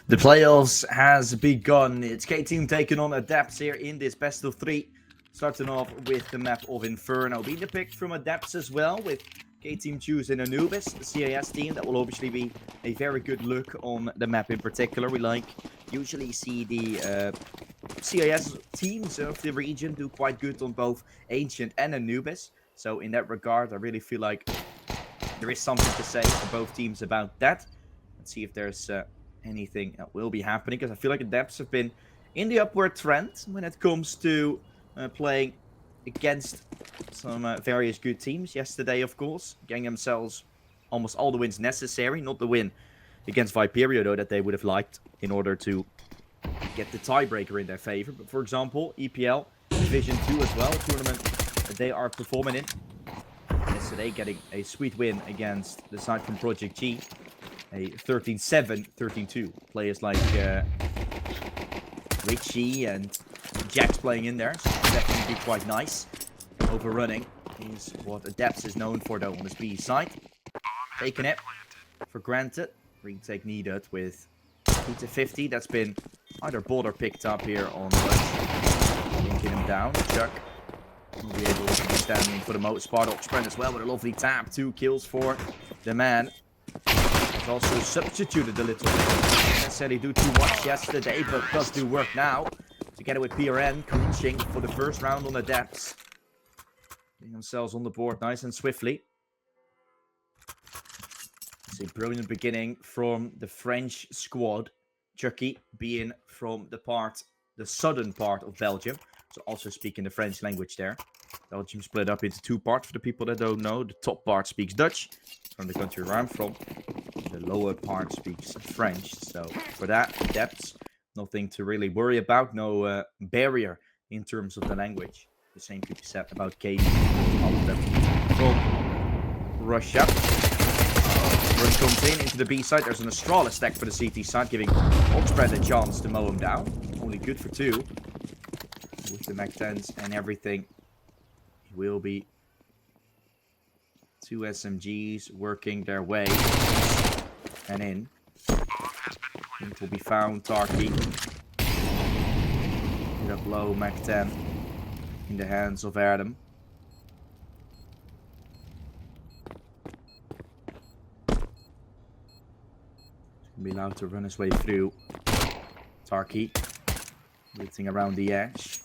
The playoffs has begun. It's K-Team taking on ADEPTS here in this best of 3. Starting off with the map of Inferno. Being the pick from ADEPTS as well, with K-Team choosing Anubis, the CIS team. That will obviously be a very good look on the map in particular. We usually see the CIS teams of the region do quite good on both Ancient and Anubis. So in that regard, I really feel like there is something to say for both teams about that. Let's see if there's anything that will be happening, because I feel like ADEPTS have been in the upward trend when it comes to playing against some various good teams. Yesterday, of course, getting themselves almost all the wins necessary. Not the win against Viperio, though, that they would have liked in order to get the tiebreaker in their favor. But for example, EPL Division 2 as well, a tournament that they are performing in. Yesterday, getting a sweet win against the side from Project G. A 13-7, 13-2. Players like Richie and Jax playing in there, so it's definitely be quite nice. Overrunning is what ADEPTS is known for, though, on this B side. Taking it for granted. Retake needed with 2-50. That's been either bought or picked up here on Lush. Linking him down. Chuck will be able to be standing for the most part. Oxbrand as well with a lovely tap. 2 kills for the man. He's also substituted a little bit. Didn't necessarily do too much yesterday, but does do work now. Together with PRN, crunching for the first round on ADEPTS. Getting themselves on the board nice and swiftly. It's a brilliant beginning from the French squad. Chucky being from the southern part of Belgium. So also speaking the French language there. Belgium split up into 2 parts for the people that don't know. The top part speaks Dutch, from the country where I'm from. The lower part speaks French. So for that, ADEPTS, nothing to really worry about. No barrier in terms of the language. The same could be said about Katie. All of them from Russia. Rush comes in into the B side. There's an Astralis stack for the CT side, giving Oxbrand a chance to mow him down. Only good for 2. With the Mac 10s and everything, he will be 2 SMGs working their way and in. It will be found. Tarky. Hit up low, Mac 10 in the hands of Adam. Be allowed to run his way through. Tarky waiting around the edge.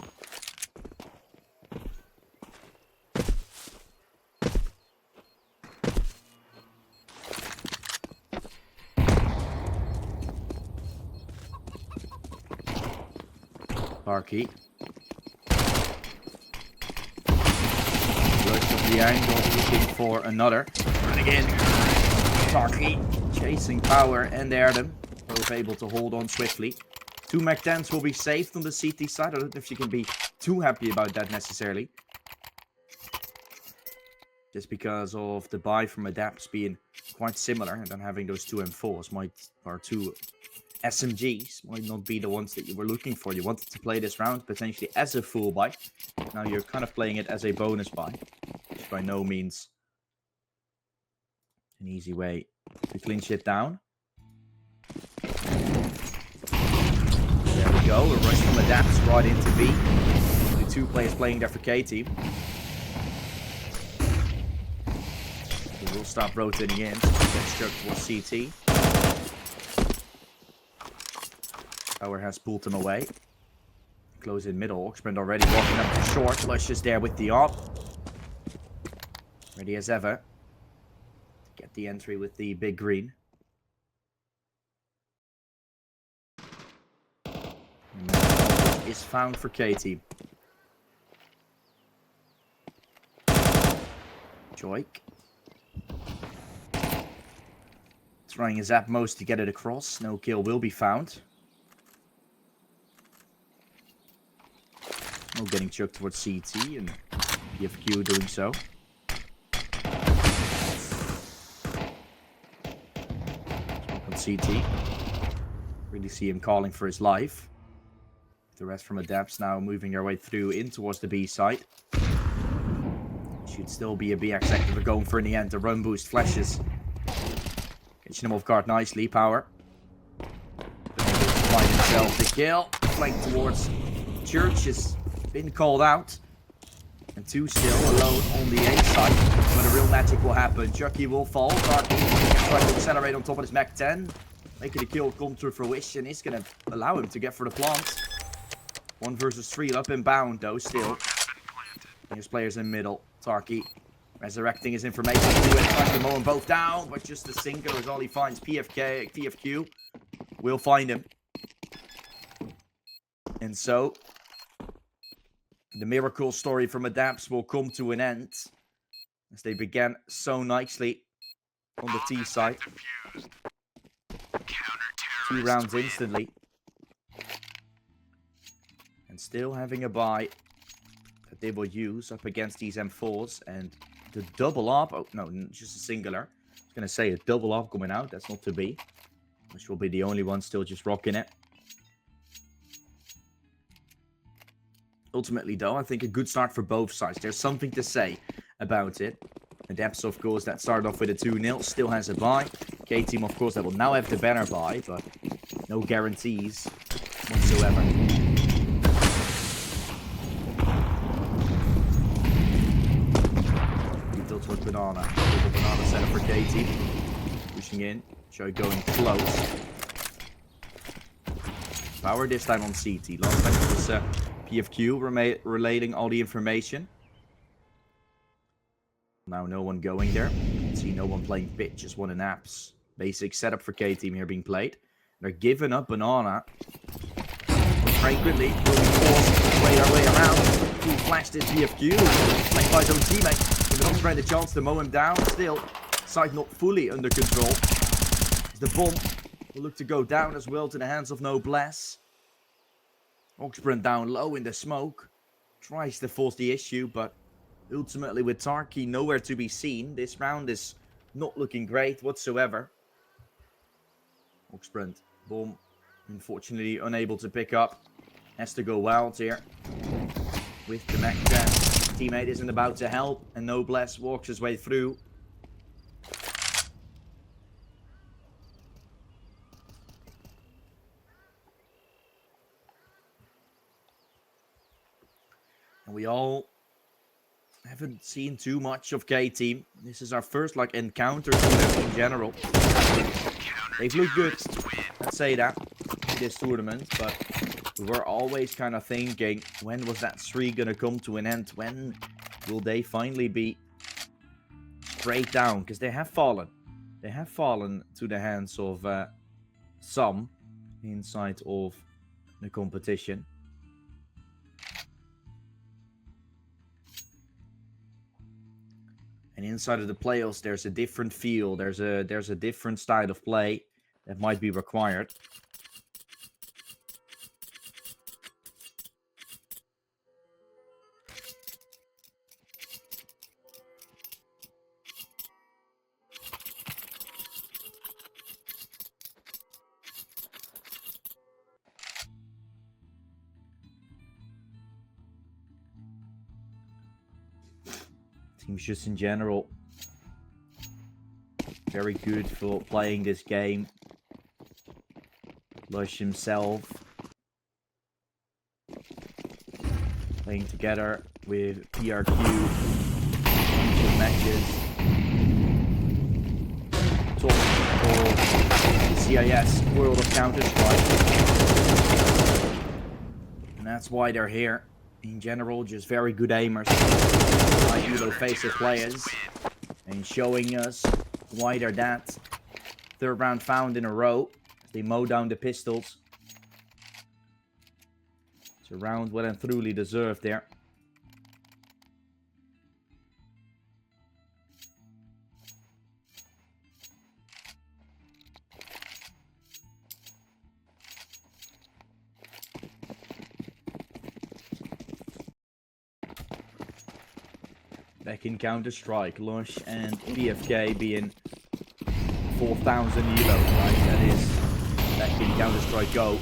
Tarky. Looks at the angle, looking for another. Running in. Tarky chasing power and Erdem. Both able to hold on swiftly. 2 Mac 10s will be saved on the CT side. I don't know if you can be too happy about that necessarily. Just because of the buy from ADEPTS being quite similar, and then having those 2 M4s or 2 SMGs might not be the ones that you were looking for. You wanted to play this round potentially as a full buy. Now you're kind of playing it as a bonus buy, which by no means an easy way to clinch it down. There we go, a rush from ADEPTS right into B. Only 2 players playing there for K-Team. They will stop rotating in. Gets struck towards CT. Power has pulled him away. Close in middle. Oxbrand already walking up to short. Lush is there with the AWP. Ready as ever. Get the entry with the big green. And is found for K-Team. Joik. Trying his utmost to get it across. No kill will be found. No getting choked towards CT and PFQ doing so. On CT. Really see him calling for his life. The rest from ADEPTS now moving their way through in towards the B side. Should still be a BX sector they're going for in the end. The run boost flashes. Catching him off guard nicely. Power. himself the kill. Flank towards Church has been called out. And 2 still alone on the A side. When the real magic will happen. Chucky will fall. Tarky trying to accelerate on top of his Mac 10. Making the kill come to fruition. Is going to allow him to get for the plant. 1 versus 3 up and bound though still. Here's players in middle. Tarky resurrecting his information. Trying to mow them both down. But just the sinker is all he finds. TFQ will find him. And so the miracle story from ADEPTS will come to an end. As they began so nicely on the T side. 2 rounds instantly. And still having a buy that they will use up against these M4s. And the double up, oh no, just a singular. I was going to say a double up coming out, that's not to be. Which will be the only one still just rocking it. Ultimately, though, I think a good start for both sides. There's something to say about it. ADEPTS, of course, that started off with a 2-0, still has a bye. K-Team, of course, that will now have the banner bye, but no guarantees whatsoever. Built towards Banana. Banana setup for K-Team. Pushing in. Show going close. Power this time on CT. Last time it was PFQ relating all the information. Now no one going there. See no one playing pit, just one in apps. Basic setup for K-Team here being played. They're giving up Banana. Frequently will be forced to play their way around. Full flash this PFQ. Played by his own teammate. Giving Oxbrand a chance to mow him down. Still, side not fully under control. The bomb will look to go down as well to the hands of Noblesse. Oxbrand down low in the smoke. Tries to force the issue, but ultimately with Tarky nowhere to be seen. This round is not looking great whatsoever. Oxbrand, bomb, unfortunately unable to pick up. Has to go wild here. With the Mac 10. Teammate isn't about to help, and Noblesse walks his way through. We all haven't seen too much of K-Team. This is our first encounter to them in general. They've looked good, let's say that, in this tournament. But we were always kind of thinking, when was that streak going to come to an end? When will they finally be straight down? Because they have fallen. They have fallen to the hands of some inside of the competition. And inside of the playoffs, there's a different feel. There's a different style of play that might be required. Teams just in general very good for playing this game. Lush himself playing together with PRQ matches. Top of CIS World of Counter-Strike. And that's why they're here. In general, just very good aimers. Like Euro-faced players. And showing us why they're that. 3rd round found in a row. They mow down the pistols. It's a round well and truly deserved there. Back in Counter-Strike, Lush and PFK being 4,000 euros, right? That is back in Counter-Strike Go.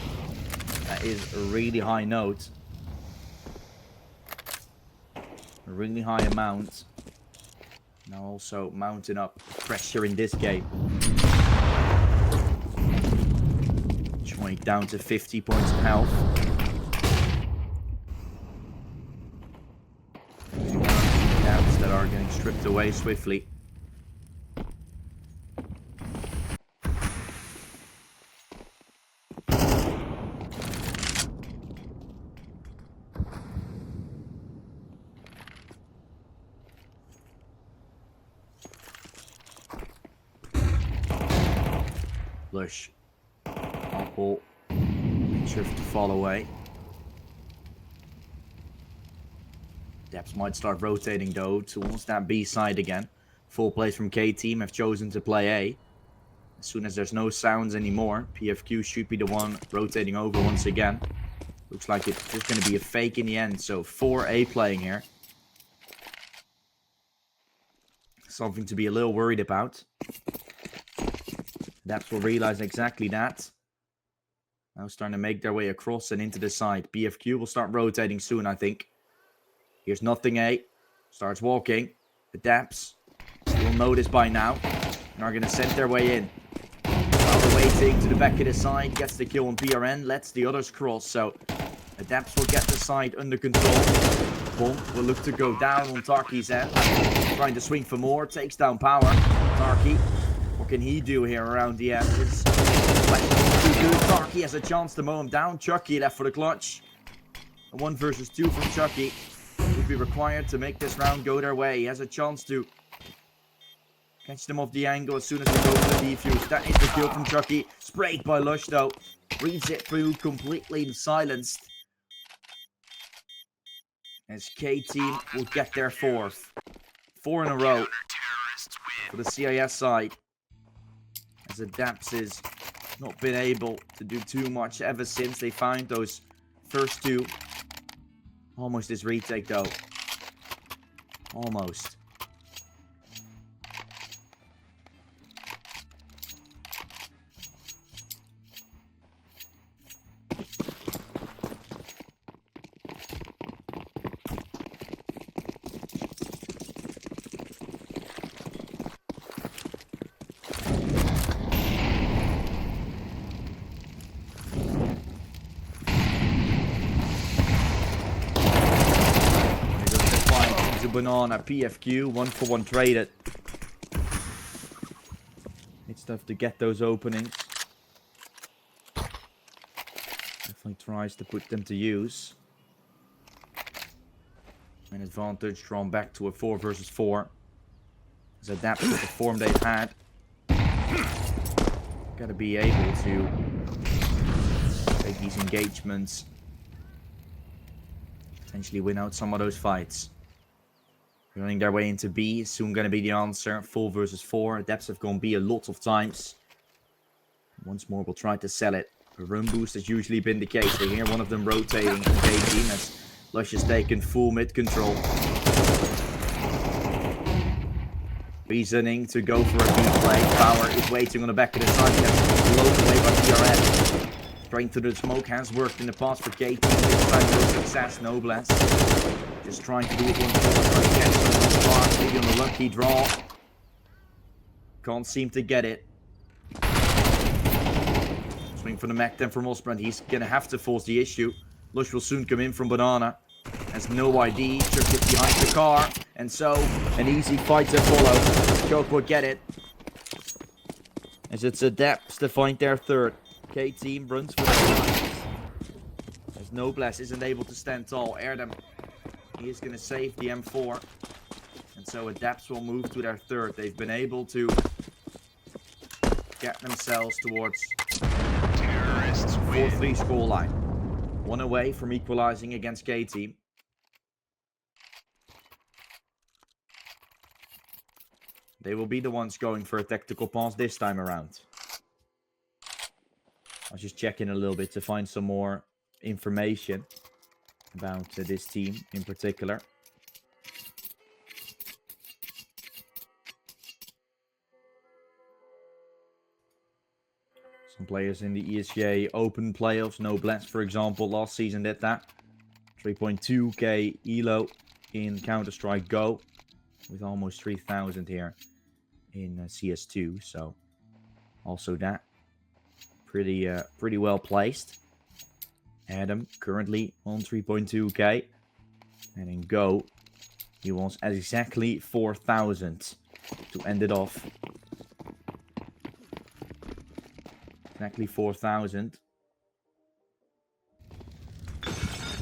That is a really high note. A really high amount. Now also mounting up pressure in this game. Trying Going down to 50 points of health. Adepts that are getting stripped away swiftly. Lush. Apple. Shift to fall away. Adepts might start rotating though towards that B side again. Full plays from K team have chosen to play A. As soon as there's no sounds anymore, PFQ should be the one rotating over once again. Looks like it's just going to be a fake in the end. So 4A playing here. Something to be a little worried about. Adepts will realize exactly that. Now starting to make their way across and into the side. BFQ will start rotating soon, I think. Here's nothing A. Starts walking. Adepts will notice by now. And are going to send their way in. While waiting to the back of the side. Gets the kill on PRN. Lets the others cross. So Adepts will get the side under control. Bomb will look to go down on Tarky's end. Trying to swing for more. Takes down power. Tarky. What can he do here around the end? His too good. Tarky has a chance to mow him down. Chucky left for the clutch. A 1 versus 2 from Chucky would be required to make this round go their way. He has a chance to catch them off the angle as soon as they go to the defuse. That is the kill from Chucky. Sprayed by Lush though. Reads it through completely silenced. As K team will get their 4th. 4 in a row for the CIS side. As Adepts has not been able to do too much ever since they found those first 2. Almost this retake though. Almost. Banana PFQ 1-for-1 traded. It's tough to get those openings. Definitely tries to put them to use. An advantage drawn back to a 4 versus 4. As Adepts with the form they've had. Gotta be able to take these engagements. Potentially win out some of those fights. Running their way into B is soon going to be the answer. 4 versus 4. Adepts have gone B a lot of times. Once more, we'll try to sell it. A run boost has usually been the case. They hear one of them rotating from K team as Lush has taken full mid control. Reasoning to go for a B play. Power is waiting on the back of the side. That's blown away by PRN. Straight through the smoke has worked in the past for K team. This time no success, no bless. Just trying to do it once more, trying to catch someone far, maybe on the lucky draw. Can't seem to get it. Swing for the mech then from Osbrand. He's going to have to force the issue. Lush will soon come in from Banana. Has no ID. Chuck it behind the car. And so, an easy fight to follow. Choke will get it. As it's Adepts to find their 3rd. K team runs for the side. As Noblesse isn't able to stand tall. Air them. He is going to save the M4. And so Adepts will move to their 3rd. They've been able to get themselves towards 4-3 scoreline. 1 away from equalizing against K team. They will be the ones going for a tactical pass this time around. I was just checking a little bit to find some more information about this team in particular. Some players in the ESGA Open playoffs, Noblesse for example, last season did that. 3.2k elo in Counter-Strike Go, with almost 3,000 here in CS2, so also that. pretty well placed. Adam currently on 3.2k. And in Go, he wants exactly 4,000 to end it off. Exactly 4,000.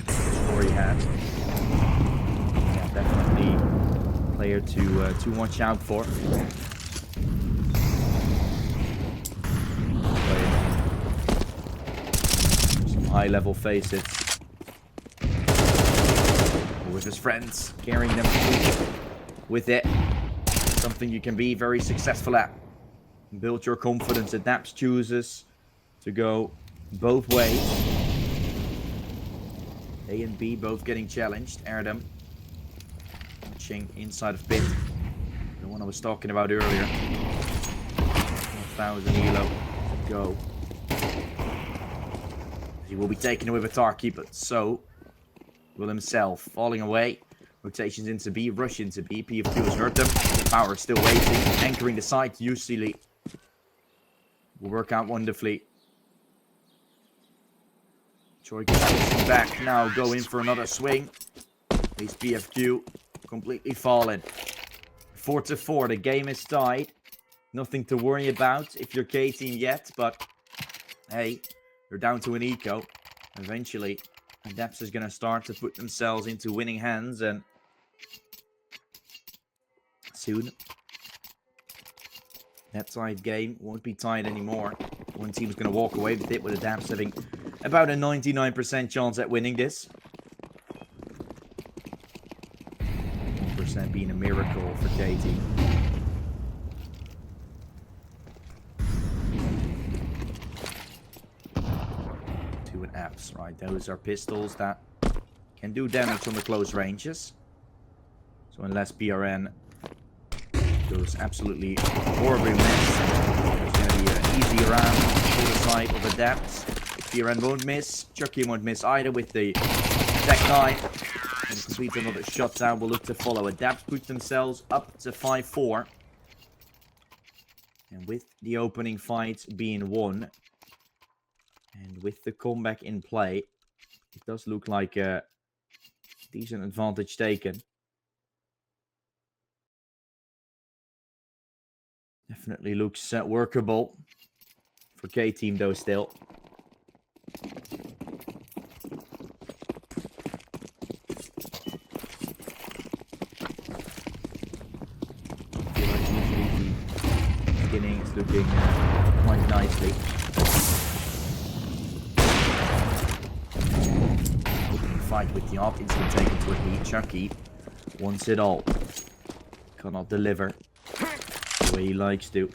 Score he had. Yeah, definitely a player to watch out for. Some high-level faces. With his friends, carrying them with it. Something you can be very successful at. Build your confidence. ADEPTS chooses to go both ways. A and B both getting challenged. Erdem watching inside of pit. The one I was talking about earlier. 1,000 elo to go. He will be taken away with Tarky, but so will himself. Falling away. Rotations into B, rush into B. PF2 has hurt them. Power still waiting. Anchoring the side usually will work out wonderfully. Troy gets back now. Go in for another swing. These PFQ completely fallen. 4-4. The game is tied. Nothing to worry about if you're K-Team yet, but hey, you're down to an eco. Eventually, ADEPTS is going to start to put themselves into winning hands, and soon that tied game won't be tied anymore. One team is going to walk away with it, with ADEPTS having about a 99% chance at winning this. 1% being a miracle for K-Team. Apps, right? Those are pistols that can do damage on the close ranges. So unless BRN goes absolutely horribly miss, there's going to be an easy round for the side of ADEPTS. BRN won't miss. Chucky won't miss either with the Tech 9. And complete another shutdown. Will look to follow. ADEPTS put themselves up to 5-4. And with the opening fight being won, and with the comeback in play, it does look like a decent advantage taken. Definitely looks workable for K-Team though still. I feel like usually the beginning is looking quite nicely. Fight with the op, instant taken to a lead. Chucky wants it all. Cannot deliver the way he likes to.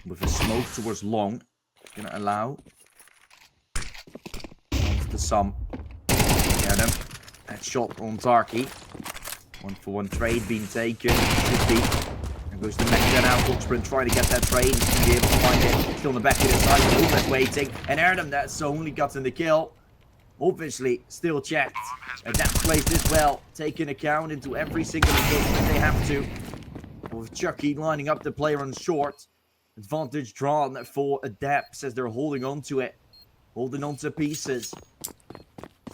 With a smoke towards long, gonna allow the sum. Get him. That shot on Tarky. 1-for-1 trade being taken. Should be. Goes the mech gun out, full sprint, trying to get that trade. He's going to be able to find it. Still in the back of the side, Movement waiting. And Erdem, that's only gotten the kill. Obviously, still checked. ADEPTS plays this well, taking account into every single engagement they have to. With Chucky lining up the player on short. Advantage drawn for ADEPTS as they're holding on to it. Holding on to pieces.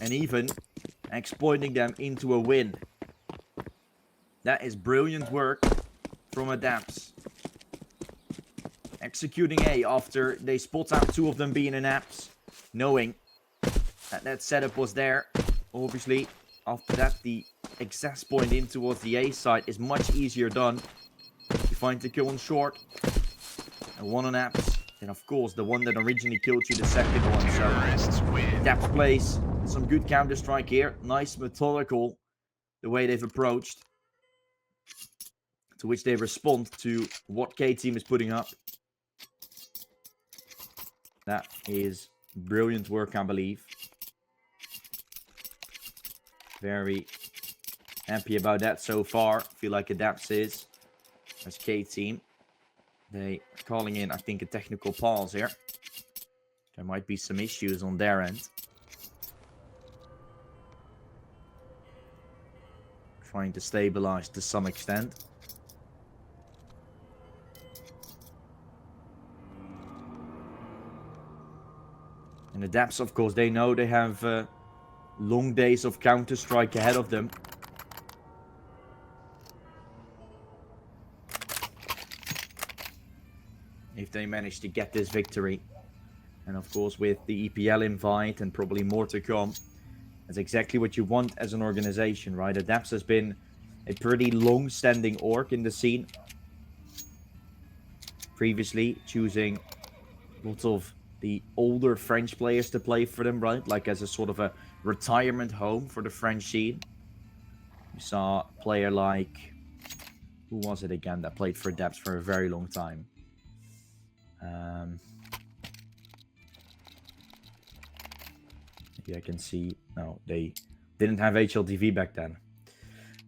And even exploiting them into a win. That is brilliant work from ADEPTS. Executing A after they spot out two of them being in apps, knowing that that setup was there. Obviously, after that, the access point in towards the A side is much easier done. You find the kill on short, and one on apps, and of course the one that originally killed you, the second one. So ADEPTS plays some good counter strike here. Nice methodical the way they've approached. To which they respond to what K-Team is putting up. That is brilliant work, I believe. Very happy about that so far. Feel like ADEPTS is. As K-Team. They are calling in, I think, a technical pause here. There might be some issues on their end. Trying to stabilize to some extent. And the ADEPTS, of course, they know they have long days of Counter-Strike ahead of them. If they manage to get this victory. And of course, with the EPL invite and probably more to come, that's exactly what you want as an organization, right? ADEPTS has been a pretty long-standing org in the scene. Previously, choosing lots of the older French players to play for them, right? Like as a sort of a retirement home for the French scene. You saw a player like, who was it again that played for ADEPTS for a very long time? Maybe I can see. No, they didn't have HLTV back then.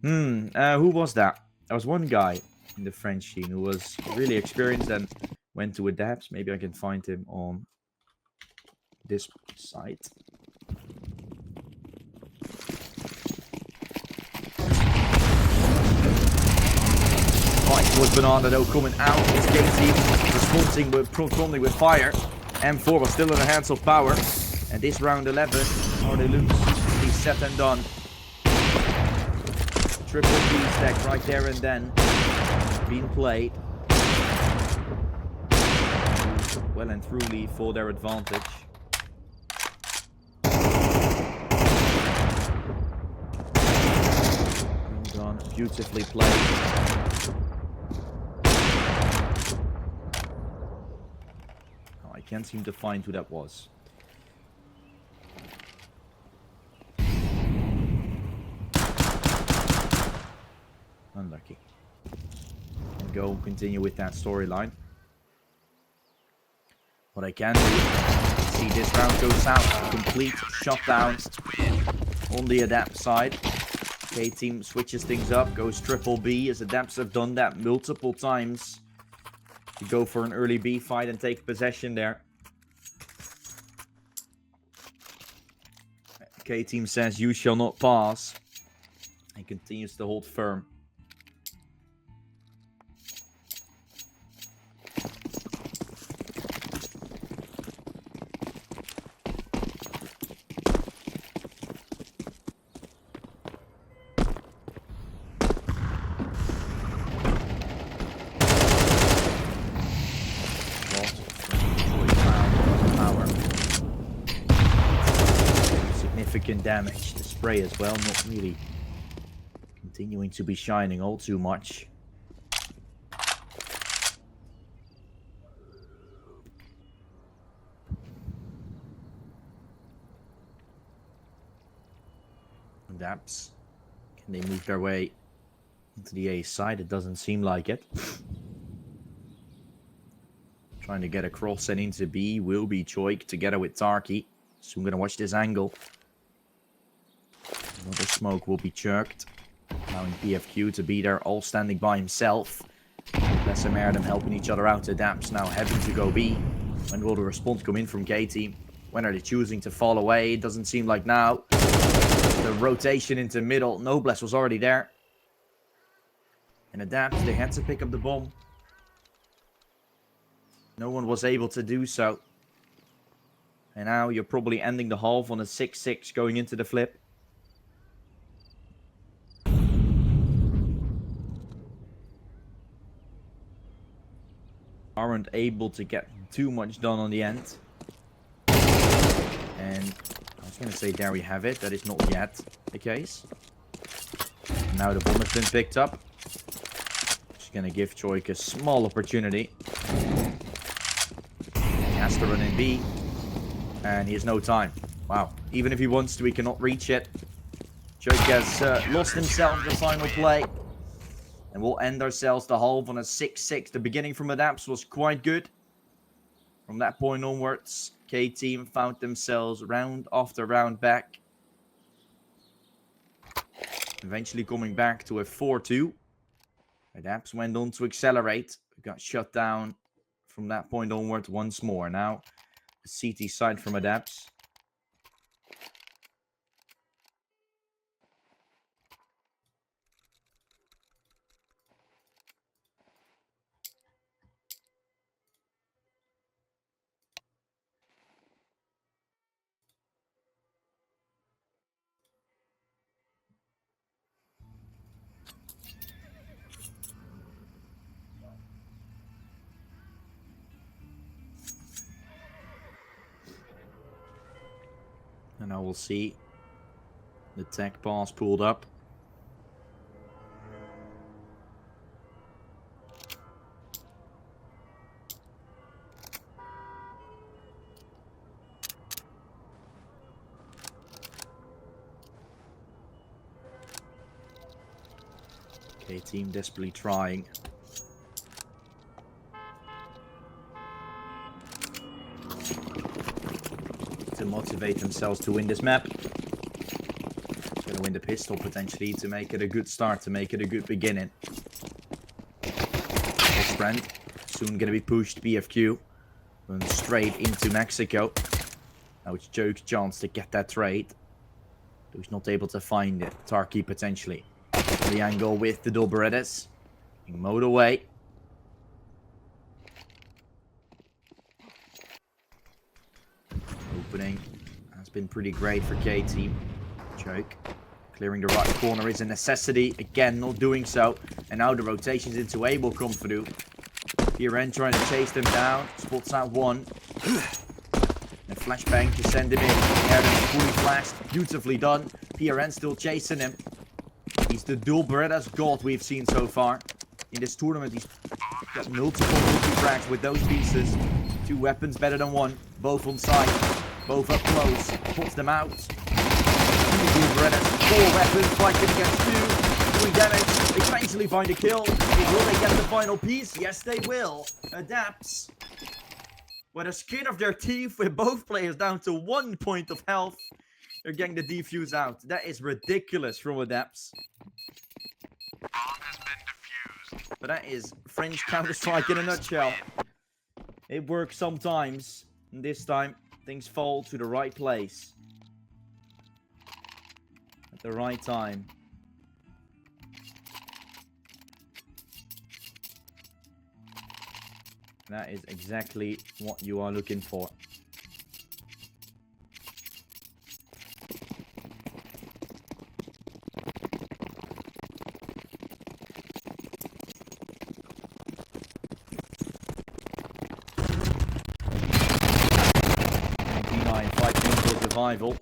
Who was that? There was one guy in the French scene who was really experienced and went to ADEPTS. Maybe I can find him on this site. Right, was Banana though coming out. His game team responding with fire. M4 was still in the hands of Power. And this round 11, or they lose, he's set and done. Triple B stack right there and then being played. Well and truly for their advantage. Well done, beautifully played. Oh, I can't seem to find who that was. Unlucky. And go continue with that storyline. What I can do, see this round goes out. Complete shutdown on the ADEPT side. K-Team switches things up, goes triple B, as ADEPTS have done that multiple times. To go for an early B fight and take possession there. K-Team says, "You shall not pass." And continues to hold firm. Significant damage. The spray as well, not really continuing to be shining all too much. ADEPTS, can they move their way into the A side? It doesn't seem like it. Trying to get across and into B will be Choik together with Tarky. Soon gonna watch this angle. Another smoke will be chirked. Allowing PFQ to be there, all standing by himself. Lesser them helping each other out. ADEPTS now having to go B. When will the response come in from K-Team? When are they choosing to fall away? It doesn't seem like now. The rotation into middle. Noblesse was already there. And ADEPTS, they had to pick up the bomb. No one was able to do so. And now you're probably ending the half on a 6-6 going into the flip. Aren't able to get too much done on the end. And I was going to say, there we have it. That is not yet the case. Now the bomb has been picked up. Just going to give Choik a small opportunity. He has to run in B. And he has no time. Wow. Even if he wants to, he cannot reach it. Choik has lost himself the final play. And we'll end ourselves the half on a 6-6. The beginning from ADEPTS was quite good. From that point onwards, K-Team found themselves round after round back. Eventually coming back to a 4-2. ADEPTS went on to accelerate. Got shut down from that point onward once more. Now, a CT side from ADEPTS. now we'll see. The tech pass pulled up. K-team desperately trying. To motivate themselves to win this map. Going to win the pistol potentially to make it a good start, to make it a good beginning. Brand soon going to be pushed. BFQ going straight into Mexico. Now it's Joke's chance to get that trade. Though he's not able to find it. Tarky potentially. The angle with the double Berettas. Being mowed away. Opening has been pretty great for K-team. Joke. Clearing the right corner is a necessity. Again, not doing so. And now the rotations into A will come through. PRN trying to chase them down. Spots out one. And flashbang to send him in. Erdem fully flashed. Beautifully done. PRN still chasing him. He's the dual Berettas god we've seen so far. In this tournament, he's got multiple multi-frags with those pieces. 2 weapons better than 1. Both on site. Both up close. Puts them out. 2 dual Berettas. 4 weapons fighting against 2. Doing damage. They eventually find a kill. Will they get the final piece? Yes, they will. ADEPTS. With the skin of their teeth, with both players down to 1 point of health. They're getting the defuse out. That is ridiculous from ADEPTS. But that is French Counter-Strike in a nutshell. It works sometimes. And this time, things fall to the right place. At the right time. That is exactly what you are looking for. Survival.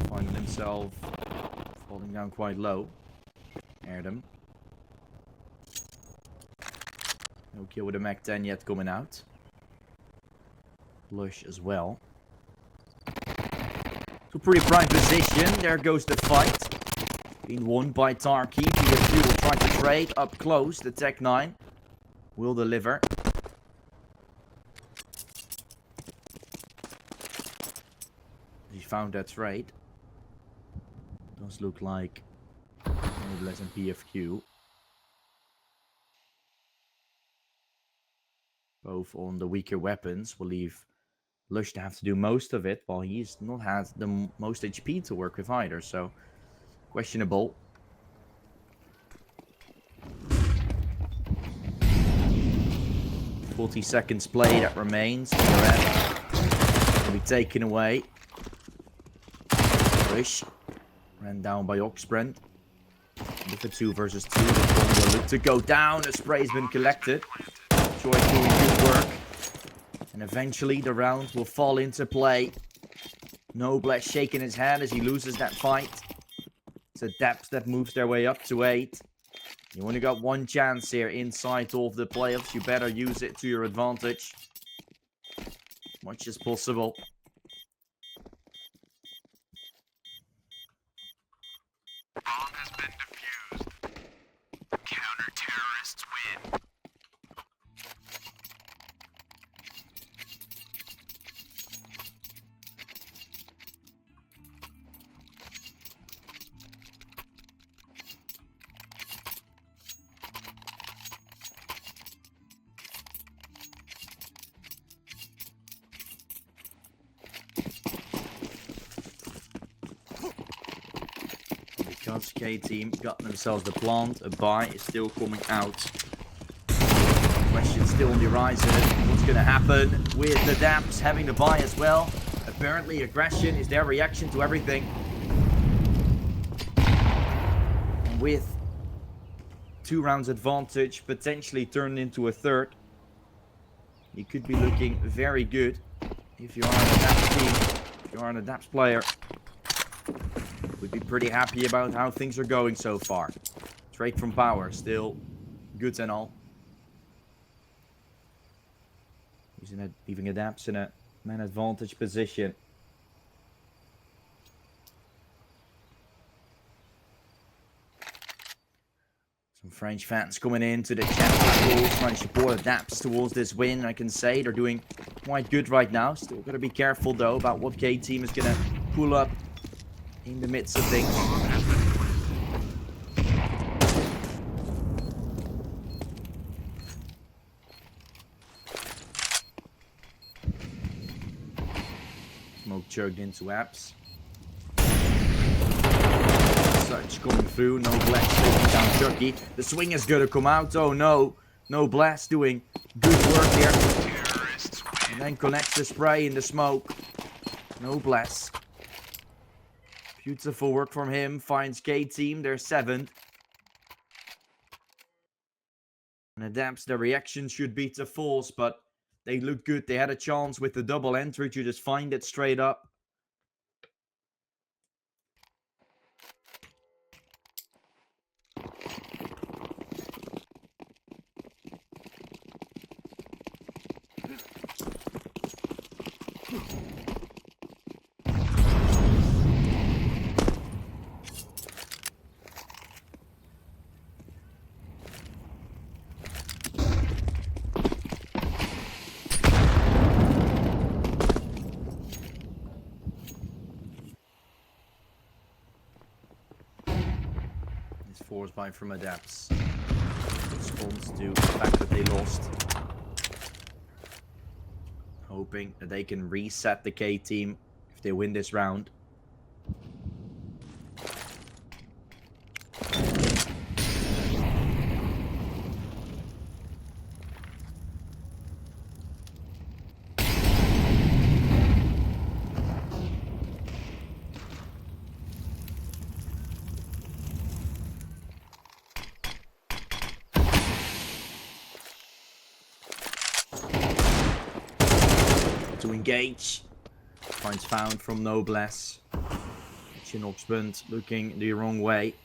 Finding himself falling down quite low. Erdem. No kill with a Mac 10 yet coming out. Lush as well. So pretty prime position. There goes the fight. Being won by Tarky. PFQ will try to trade up close. The Tech 9. Will deliver. He found that trade. Does look like Noblesse and PFQ. Both on the weaker weapons will leave Lush to have to do most of it, while he's not had the most HP to work with either, so questionable. 40 seconds play that remains. Will be taken away. Rush ran down by Oxbrand. With the 2 versus 2, the bomb will look to go down. A spray's been collected. Choice doing good work. And eventually the round will fall into play. Noblesse shaking his head as he loses that fight. It's ADEPTS that moves their way up to 8. You only got 1 chance here inside of the playoffs. You better use it to your advantage. As much as possible. Bomb has been defused. Counter-terrorists win. Because K-team got themselves the plant, a buy is still coming out. Question still on the horizon. What's going to happen with the ADEPTS having the buy as well? Apparently aggression is their reaction to everything. And with 2 rounds advantage potentially turned into a 3rd. he could be looking very good if you are an ADEPTS team. If you are an ADEPTS player, would be pretty happy about how things are going so far. Trade from power, still good and all. Leaving ADEPTS in a man advantage position. Some French fans coming into the chat, trying to support ADEPTS towards this win. I can say they're doing quite good right now. Still got to be careful though about what K team is going to pull up in the midst of things. Smoke chugged into ADEPTS. Such coming through, no blast taking down Chucky. The swing is gonna come out. Oh no, no blast doing good work here. And then connects the spray in the smoke. No blast. Beautiful work from him. Finds K team. They're 7th. And ADEPTS, their reaction should be to false, but they look good. They had a chance with the double entry to just find it straight up. Force buy from ADEPTS. Response to the fact that they lost. Hoping that they can reset the K team if they win this round. To engage. Finds found from Noblesse. Chinoxbund looking the wrong way.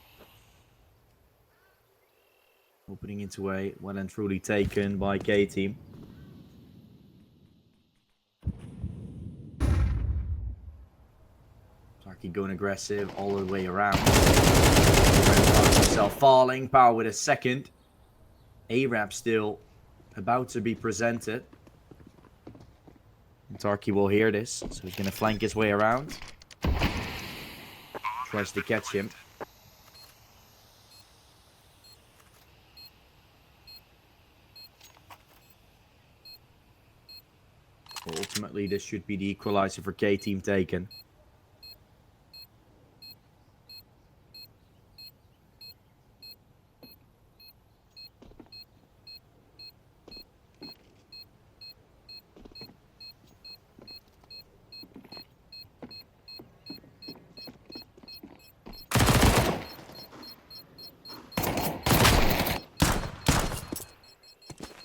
Opening into a well and truly taken by K team. Tarky going aggressive all the way around. Himself falling. Power with a second. A-Rap still about to be presented. Tarky will hear this, so he's going to flank his way around. Tries to catch him. Well, ultimately, this should be the equalizer for K team taken.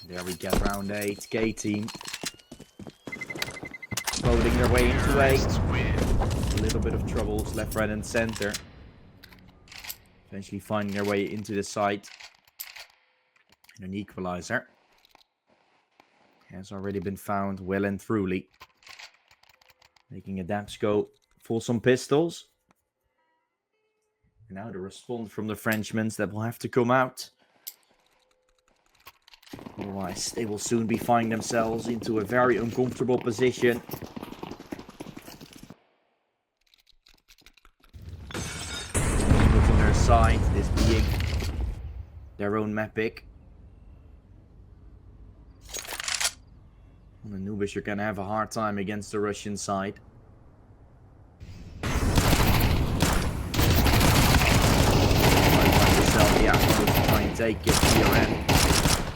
There we get round 8. K team loading their way into 8. A little bit of troubles left, right, and center. Eventually finding their way into the site. And an equalizer has already been found well and truly. Making ADEPTS go for some pistols. And now the response from the Frenchmen that will have to come out. Otherwise, they will soon be finding themselves into a very uncomfortable position. On their side, this being their own map pick. On Anubis, you're going to have a hard time against the Russian side. Try and take it to your end.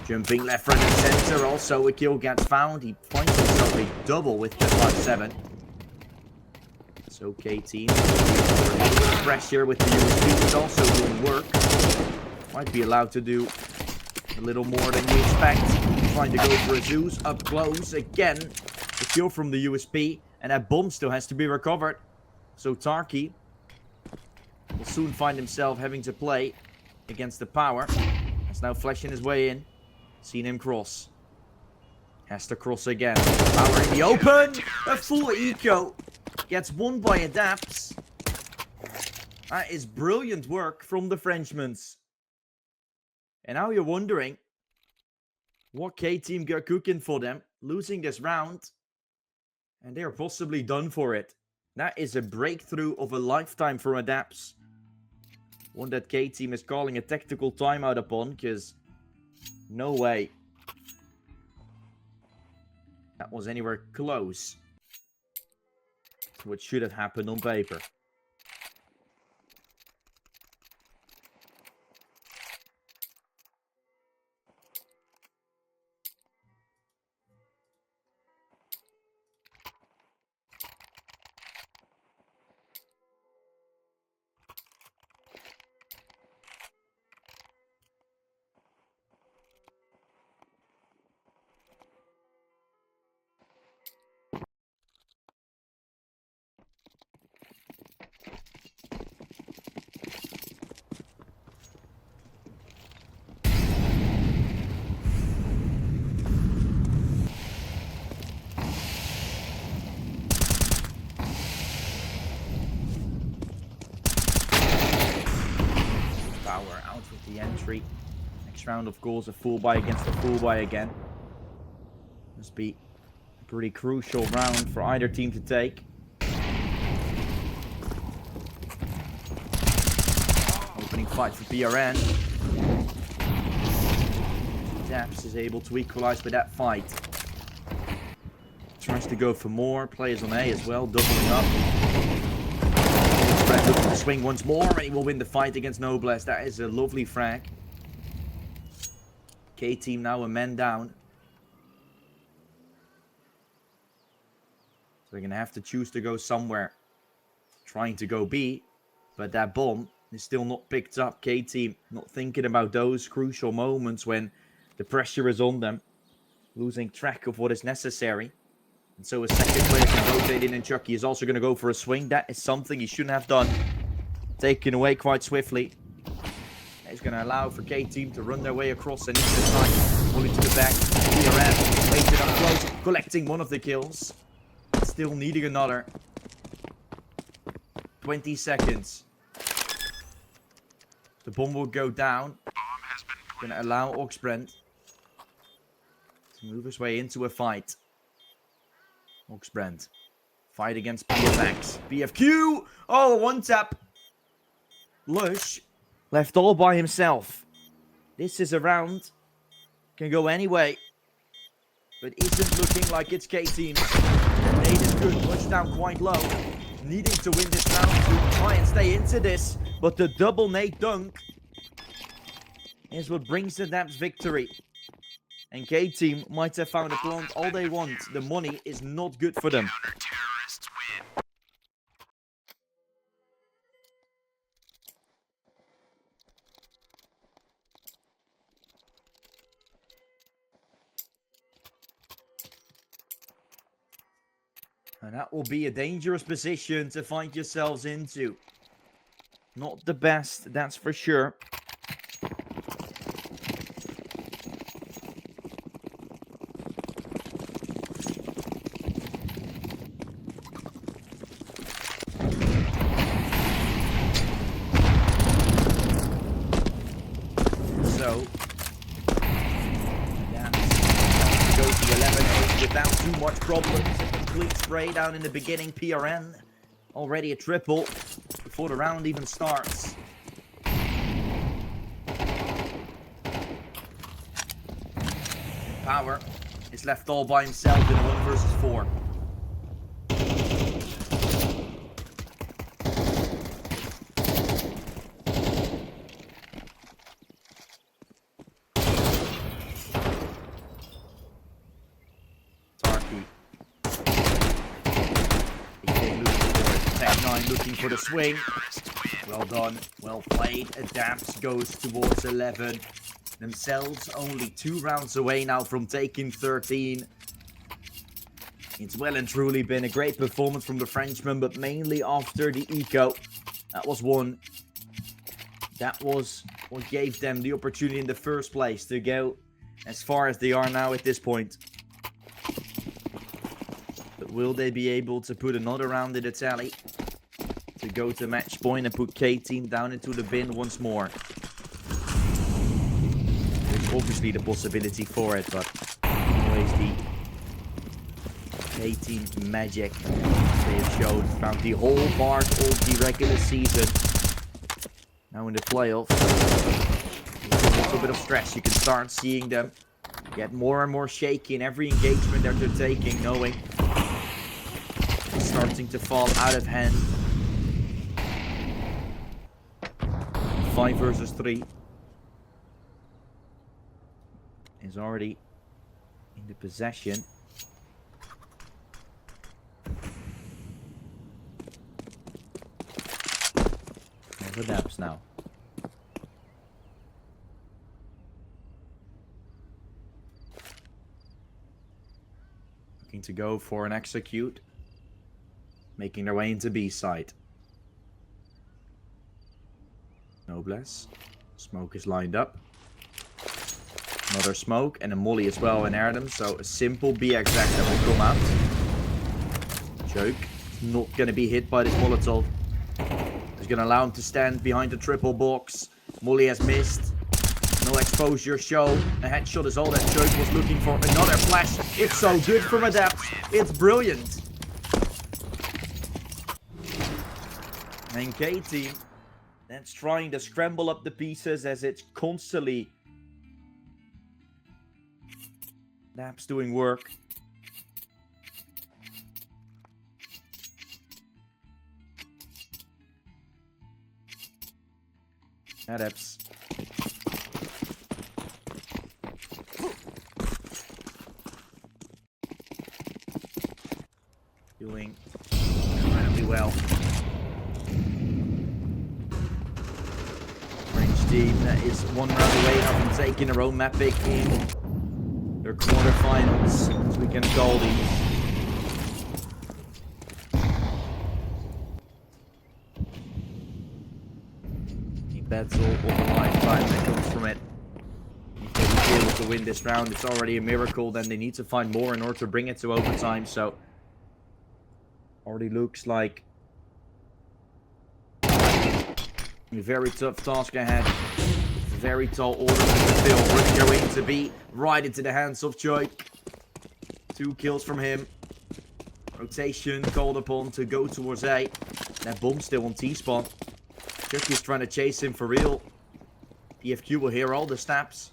Jumping left, right, and center. Also, a kill gets found. He finds himself a double with the 5-7. So, K team pressure with the USP is also doing work. Might be allowed to do a little more than you expect. trying to go for a Zeus up close again. The kill from the USP, and that bomb still has to be recovered. So Tarky will soon find himself having to play against the power. He's now flashing his way in. Seen him cross. Has to cross again. Power in the open. A full eco. Gets won by ADEPTS. That is brilliant work from the Frenchmen. And now you're wondering what K-Team got cooking for them. Losing this round. And they are possibly done for it. That is a breakthrough of a lifetime for ADEPTS. One that K-Team is calling a tactical timeout upon, because no way that was anywhere close to what should have happened on paper. Out with the entry. Next round, of course, a full buy against a full buy again. Must be a pretty crucial round for either team to take. Opening fight for PRN. ADEPTS is able to equalize with that fight. Tries to go for more. Players on A as well, doubling up. Looking to swing once more, and he will win the fight against Noblesse. That is a lovely frag. K-Team now a man down. So they're going to have to choose to go somewhere. Trying to go B, but that bomb is still not picked up. K-Team not thinking about those crucial moments when the pressure is on them. Losing track of what is necessary. And so a second player can rotate in, and Chucky is also going to go for a swing. That is something he shouldn't have done. Taken away quite swiftly. He's going to allow for K-Team to run their way across and into the side. Pulling to the back. PRN waited up close, collecting one of the kills. Still needing another. 20 seconds. The bomb will go down. Going to allow Oxbrand to move his way into a fight. Oxbrand. Fight against PFX. PFQ! Oh, one tap. Lush left all by himself. This is a round. Can go any way. But isn't looking like it's K-Team. Nade is good. Lush down quite low. Needing to win this round to try and stay into this. But the double nade dunk is what brings the ADEPTS victory. And K-Team might have found a plant all they want. The money is not good for them. And that will be a dangerous position to find yourselves into. Not the best, that's for sure. So, yeah, go to 11 without too much problems. Complete spray down in the beginning. PRN already a triple before the round even starts. Power is left all by himself in a 1 versus 4. Looking for the swing. Well done. Well played. ADEPTS goes towards 11. themselves only 2 rounds away now from taking 13. It's well and truly been a great performance from the Frenchman, but mainly after the eco. That was one. That was what gave them the opportunity in the first place to go as far as they are now at this point. But will they be able to put another round in the tally to go to match point and put K-Team down into the bin once more? There's obviously the possibility for it, but always the K-Team magic they have showed throughout the whole part of the regular season. Now in the playoffs, a little bit of stress. You can start seeing them get more and more shaky in every engagement that they're taking, knowing it's starting to fall out of hand. 5 versus 3 is already in the possession. The ADEPTS now. Looking to go for an execute. Making their way into B side. Noblesse. Smoke is lined up. Another smoke and a molly as well in Erdem. So a simple B exact that will come out. Joke. Not going to be hit by this Molotov. He's going to allow him to stand behind the triple box. Molly has missed. No exposure show. A headshot is all that Joke was looking for. Another flash. It's so good from ADEPTS. It's brilliant. And K-Team, that's trying to scramble up the pieces as it's constantly ADEPTS doing work. ADEPTS. Doing incredibly well. French team that is 1 round away now from taking their own map pick in their quarterfinals, as we can call these. Battle of a lifetime that comes from it. If they will be able to win this round, it's already a miracle. Then they need to find more in order to bring it to overtime. So already looks like a very tough task ahead. Very tall order to fulfill. We're going to be right into the hands of Joik. 2 kills from him. Rotation called upon to go towards A. That bomb still on T-spawn. Chucky's trying to chase him for real. PFQ will hear all the snaps.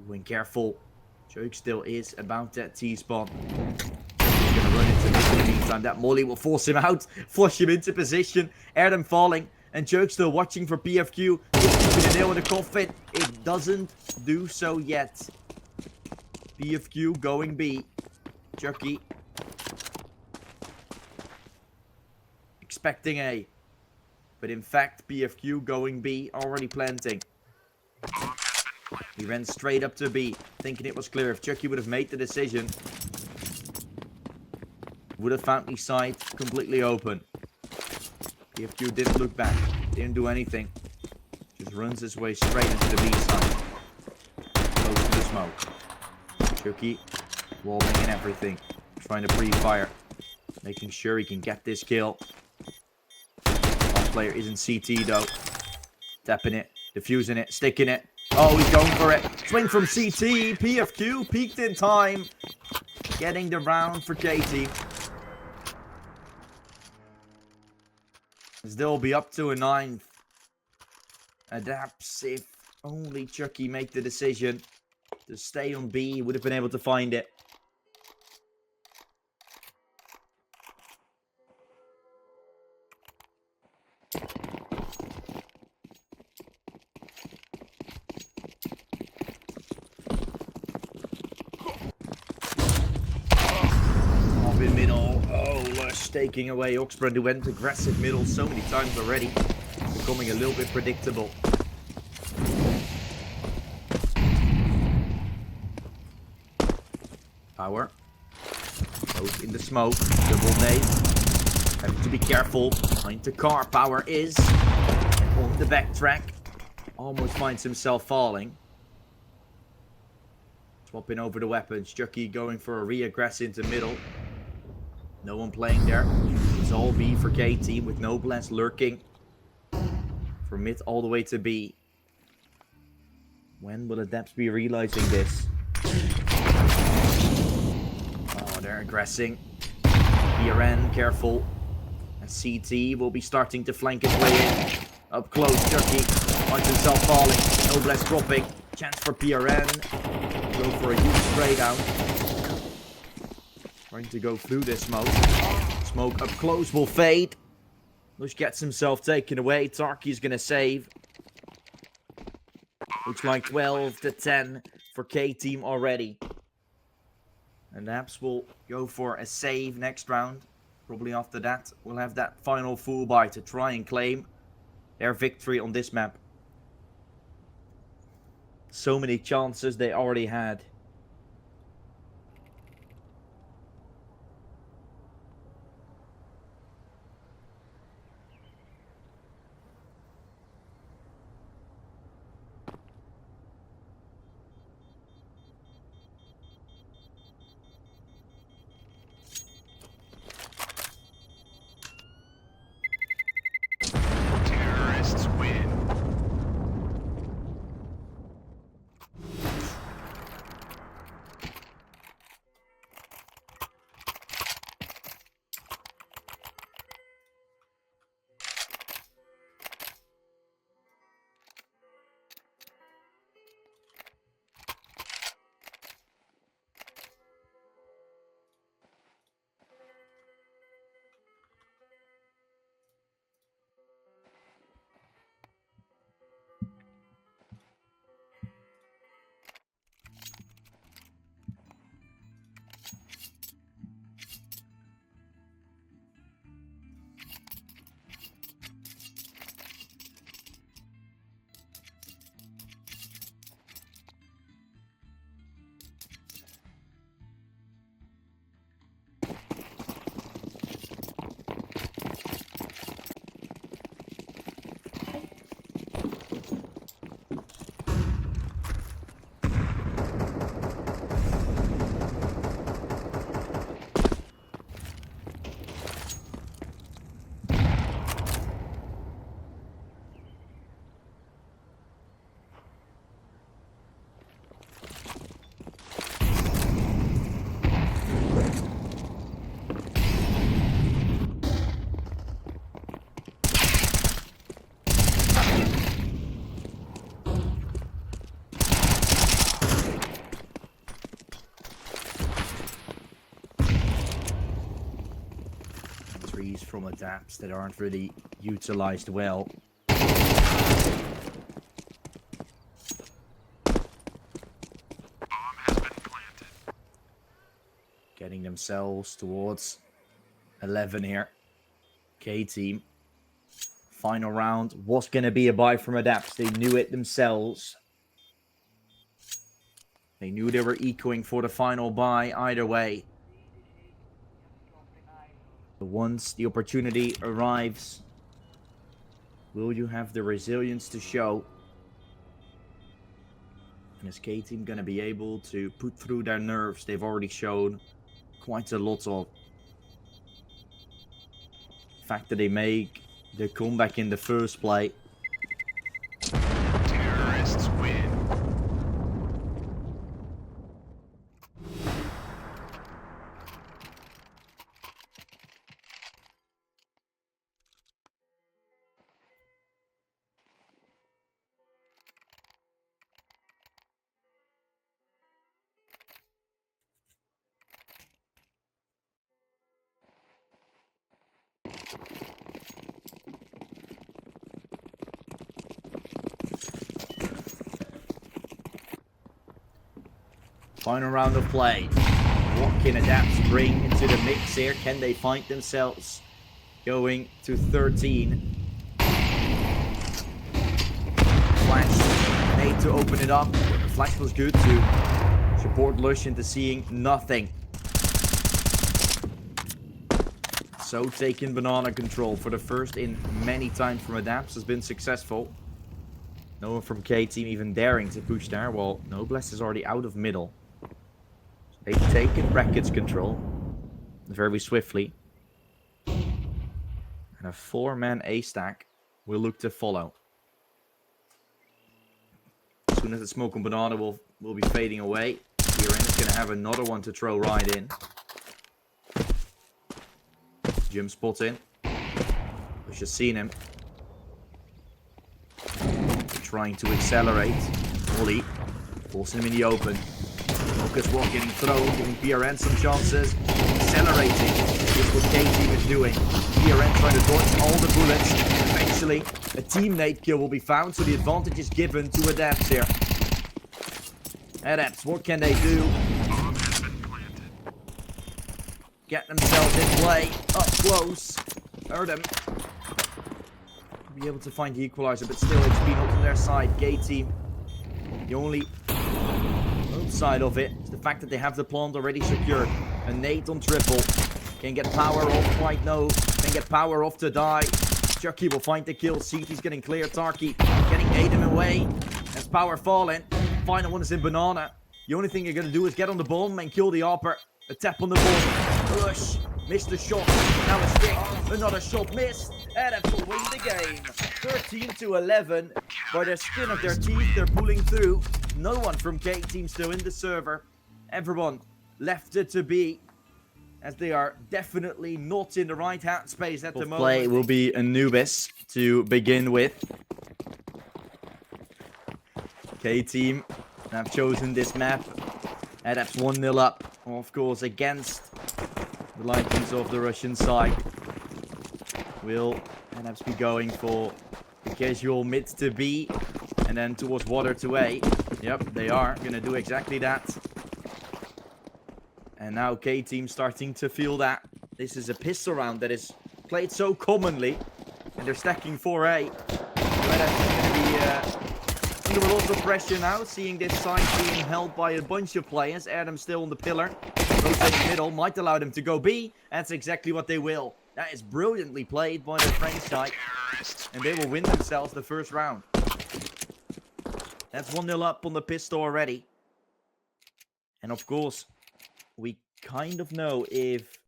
When careful. Joke still is about that T-spawn. He's going to run into mid in the meantime. That molly will force him out. Flush him into position. Erdem falling. And Joke still watching for PFQ. It's keeping a nail in the coffin. It doesn't do so yet. PFQ going B. Chucky. Expecting A. But in fact, PFQ going B, already planting. He ran straight up to B, thinking it was clear. If Chucky would have made the decision, would have found the side completely open. PFQ didn't look back, didn't do anything. Just runs his way straight into the B side. Close to the smoke. Chucky, walling and everything. Trying to pre-fire. Making sure he can get this kill. Player is in CT though. Tapping it, diffusing it, sticking it. Oh, he's going for it. Swing from CT. PFQ peaked in time. Getting the round for K-Team. As they'll be up to a 9th. ADEPTS, if only Chucky make the decision to stay on B, he would have been able to find it. In middle. Oh, Lush taking away Oxbrand, who went aggressive middle so many times already. Becoming a little bit predictable. Power. Both in the smoke. Double nade. Have to be careful. Behind the car. Power is on the backtrack. Almost finds himself falling. Swapping over the weapons. Chucky going for a re-aggress into middle. No one playing there. It's all B for K-Team with Noblesse lurking. From mid all the way to B. When will ADEPTS be realizing this? Oh, they're aggressing. BRN, careful. And CT will be starting to flank his way in. Up close, Chucky finds himself falling. Noblesse dropping. Chance for PRN. Go for a huge spray down. Trying to go through this smoke. Smoke up close will fade. Lush gets himself taken away. Tarky's gonna save. Looks like 12 to 10 for K-Team already. And ADEPTS will go for a save next round. Probably after that, we'll have that final full buy to try and claim their victory on this map. So many chances they already had. Terrorists win. From ADEPTS that aren't really utilized well. Bomb has been planted. Getting themselves towards 11 here. K-Team. Final round was going to be a buy from ADEPTS. They knew it themselves. They knew they were ecoing for the final buy either way. But once the opportunity arrives, will you have the resilience to show? And is K-Team going to be able to put through their nerves? They've already shown quite a lot of. The fact that they make the comeback in the first play. Terrorists win. Final round of play. What can ADEPTS bring into the mix here? Can they find themselves going to 13? Flash made to open it up. The flash was good to Support Lush into seeing nothing. So taking banana control for the first in many times from ADEPTS has been successful. No one from K-Team even daring to push there. Well, Noblesse is already out of middle. So they've taken brackets control very swiftly. And a 4-man A stack will look to follow. As soon as the smoke on banana will be fading away, Kieran is going to have another one to throw right in. Jump spot in. We've just seen him. Trying to accelerate. Ollie forcing him in the open. Focus walking throw, giving PRN some chances. Accelerating is what K-Team is doing. PRN trying to dodge all the bullets. Eventually, a teammate kill will be found, so the advantage is given to ADEPTS here. ADEPTS, what can they do? Get themselves in play, up close. Heard him. Be able to find the equalizer, but still HP not on their side. K-Team, the only side of it is the fact that they have the plant already secured. A nade on triple. Can get power off, quite no. Can get power off to die. Chucky will find the kill. CT's getting clear. Tarky getting Aiden away. As power falling. Final one is in banana. The only thing you're going to do is get on the bomb and kill the upper. A tap on the bomb. Rush. Missed the shot. Now a stick. Another shot missed. ADEPTS will win the game. 13-11. By the skin of their teeth, they're pulling through. No one from K-Team still in the server. Everyone left it to be, as they are definitely not in the right hat space at the moment. Play will be Anubis to begin with. K-Team have chosen this map. ADEPTS 1-0 up, of course, against the likings of the Russian side. Will ADEPTS be going for the casual mid to B and then towards water to A? Yep, they are going to do exactly that. And now K-Team starting to feel that. This is a pistol round that is played so commonly. And they're stacking 4A. ADEPTS is going to be under a lot of pressure now, seeing this side being held by a bunch of players. Adam still on the pillar. Rotating middle might allow them to go B. That's exactly what they will. That is brilliantly played by the French side. And they will win themselves the first round. That's 1-0 up on the pistol already. And of course, we kind of know if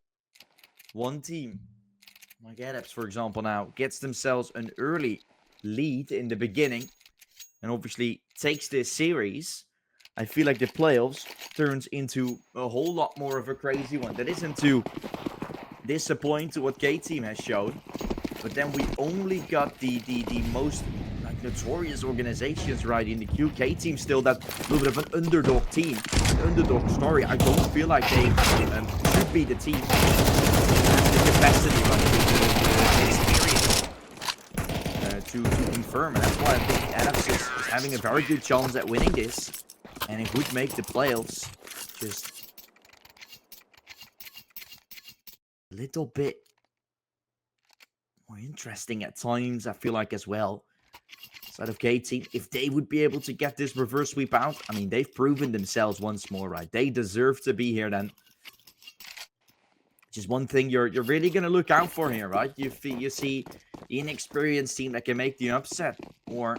one team, like ADEPTS for example now, gets themselves an early lead in the beginning and obviously takes this series, I feel like the playoffs turns into a whole lot more of a crazy one. That isn't to disappoint to what K-Team has shown, but then we only got the most notorious organizations right in the queue. K-Team still that little bit of an underdog team, an underdog story. I don't feel like they should be the team. The capacity, the experience to confirm. And that's why I think ADEPTS is having a very good chance at winning this, and it would make the playoffs just a little bit more interesting at times, I feel like, as well. Side of K-Team, if they would be able to get this reverse sweep out, I mean, they've proven themselves once more, right? They deserve to be here then. Which is one thing you're really going to look out for here, right? You see the inexperienced team that can make the upset, or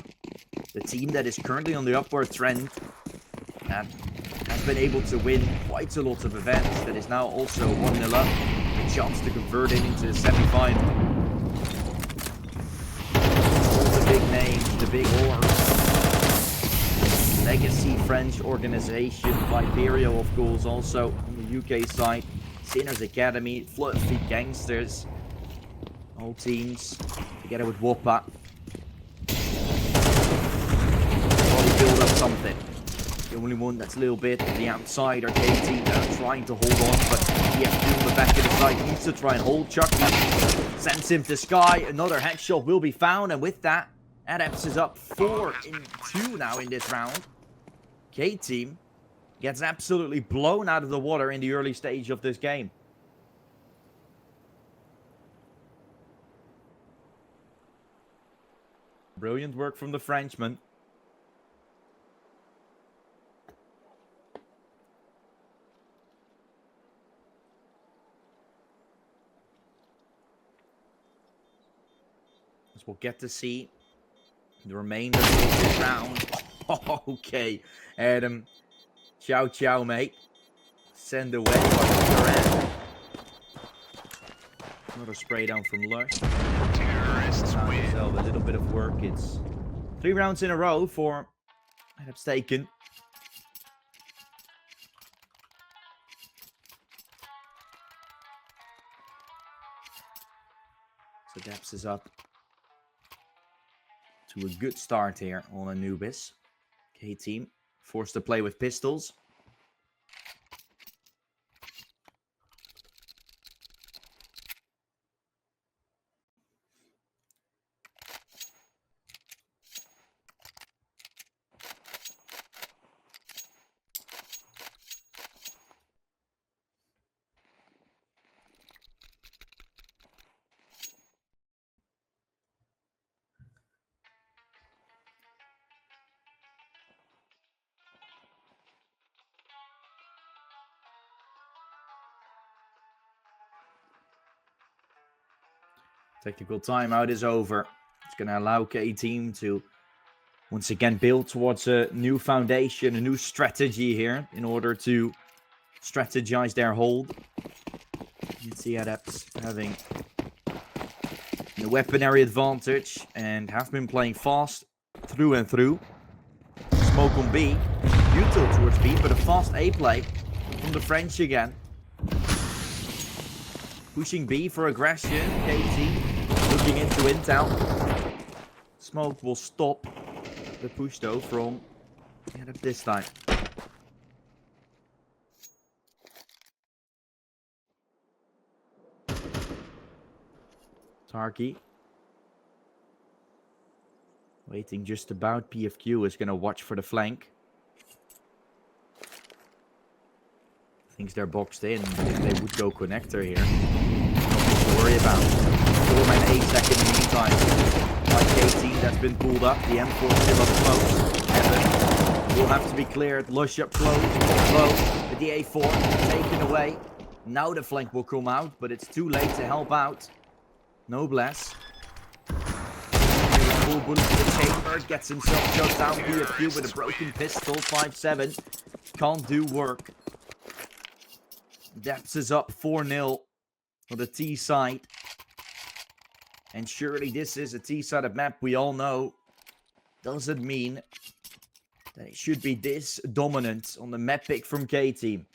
the team that is currently on the upward trend that has been able to win quite a lot of events, that is now also 1-0 up, a chance to convert it into the semi-final. Big names, the big horse. Legacy French organization, Viperio, of course, also on the UK side. Sinners Academy, Fluffy Gangsters. All teams together with Whopper. Probably build up something. The only one that's a little bit on the outside are K-Team that are trying to hold on, but EFD on the back of the side needs to try and hold. Chucky sends him to Sky. Another headshot will be found, and with that, ADEPTS is up 4-2 now in this round. K-Team gets absolutely blown out of the water in the early stage of this game. Brilliant work from the Frenchman. as we'll get to see the remainder of this round. Okay, Adam. Ciao, ciao, mate. Send away by another spray down from Lush. Terrorists Found win. himself a little bit of work. It's 3 rounds in a row for ADEPTS taken. So ADEPTS is up to a good start here on Anubis. K-team forced to play with pistols. Technical timeout is over. It's going to allow K-team to once again build towards a new foundation, a new strategy here in order to strategize their hold. You can see ADEPTS having the weaponry advantage and have been playing fast through and through. Smoke on B, util towards B, but a fast A play from the French again. Pushing B for aggression. KT looking into intel. Smoke will stop the push though from ADEPTS this time. Tarky waiting just about. PFQ is going to watch for the flank. Thinks they're boxed in, but if they would go connector here, nothing to worry about. 4-man 8 second in the meantime. By KT, that's been pulled up. The M4 still up close. Evan will have to be cleared. Lush up close. The DA4 taken away. Now the flank will come out, but it's too late to help out. Noblesse. Full bullet to the chamber. Gets himself shot down. PFQ with a broken pistol. 5-7. Can't do work. ADEPTS is up 4-0 for the T side. And surely this is a T-sided map, we all know. Doesn't mean that it should be this dominant on the map pick from K-team.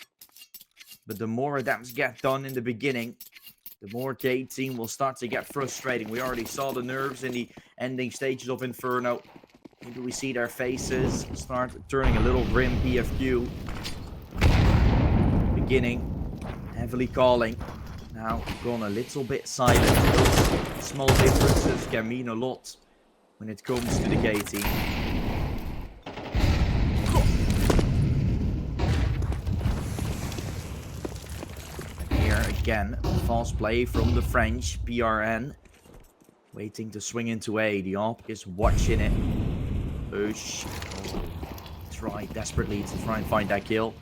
But the more ADEPTS get done in the beginning, the more K-team will start to get frustrating. We already saw the nerves in the ending stages of Inferno. Maybe we see their faces start turning a little grim. PFQ. Beginning. Heavily calling. Now gone a little bit silent. Those small differences can mean a lot when it comes to the K-team. And here again, fast play from the French. PRN waiting to swing into A. The AWP is watching it. Push. Try desperately to try and find that kill.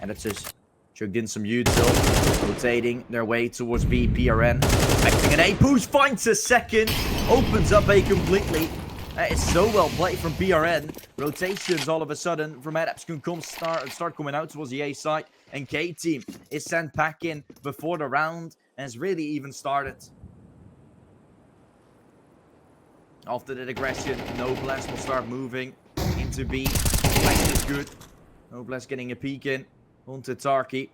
And it's just chugged in some util, rotating their way towards B. PRN expecting an A push, finds a second, opens up A completely. That is so well played from PRN. Rotations all of a sudden from ADEPTS can come start coming out towards the A side, and K-team is sent back in before the round has really even started. After that aggression, Noblesse will start moving into B. Flank is good. Noblesse getting a peek in onto Tarky.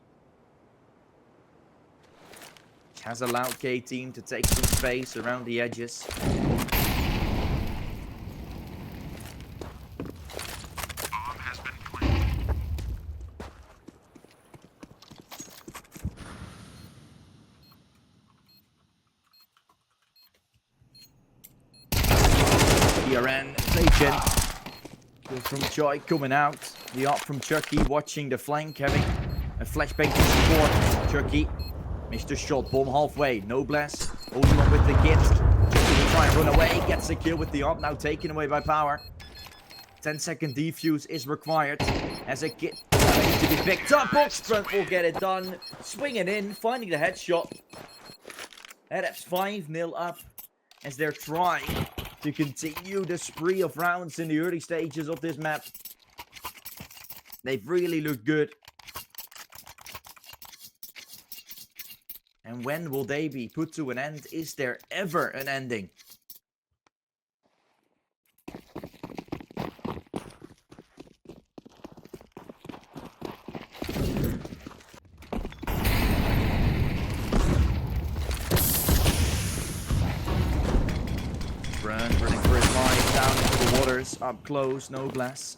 Which has allowed K-team to take some space around the edges. Bomb has been planted. PRN taken. Kill from Joy coming out. The op from Chucky watching the flank, having a flashbang to support. Chucky missed a shot, bomb halfway. Noblesse holding on with the kit. Chucky will try and run away, gets a kill with the op, now taken away by Power. 10-second defuse is required as a kit needs to be picked up. Box front will get it done. Swinging in, finding the headshot. ADEPTS 5-0 up. as they're trying to continue the spree of rounds in the early stages of this map. They've really looked good. And when will they be put to an end? Is there ever an ending? Running for his life down into the waters. Up close, no glass.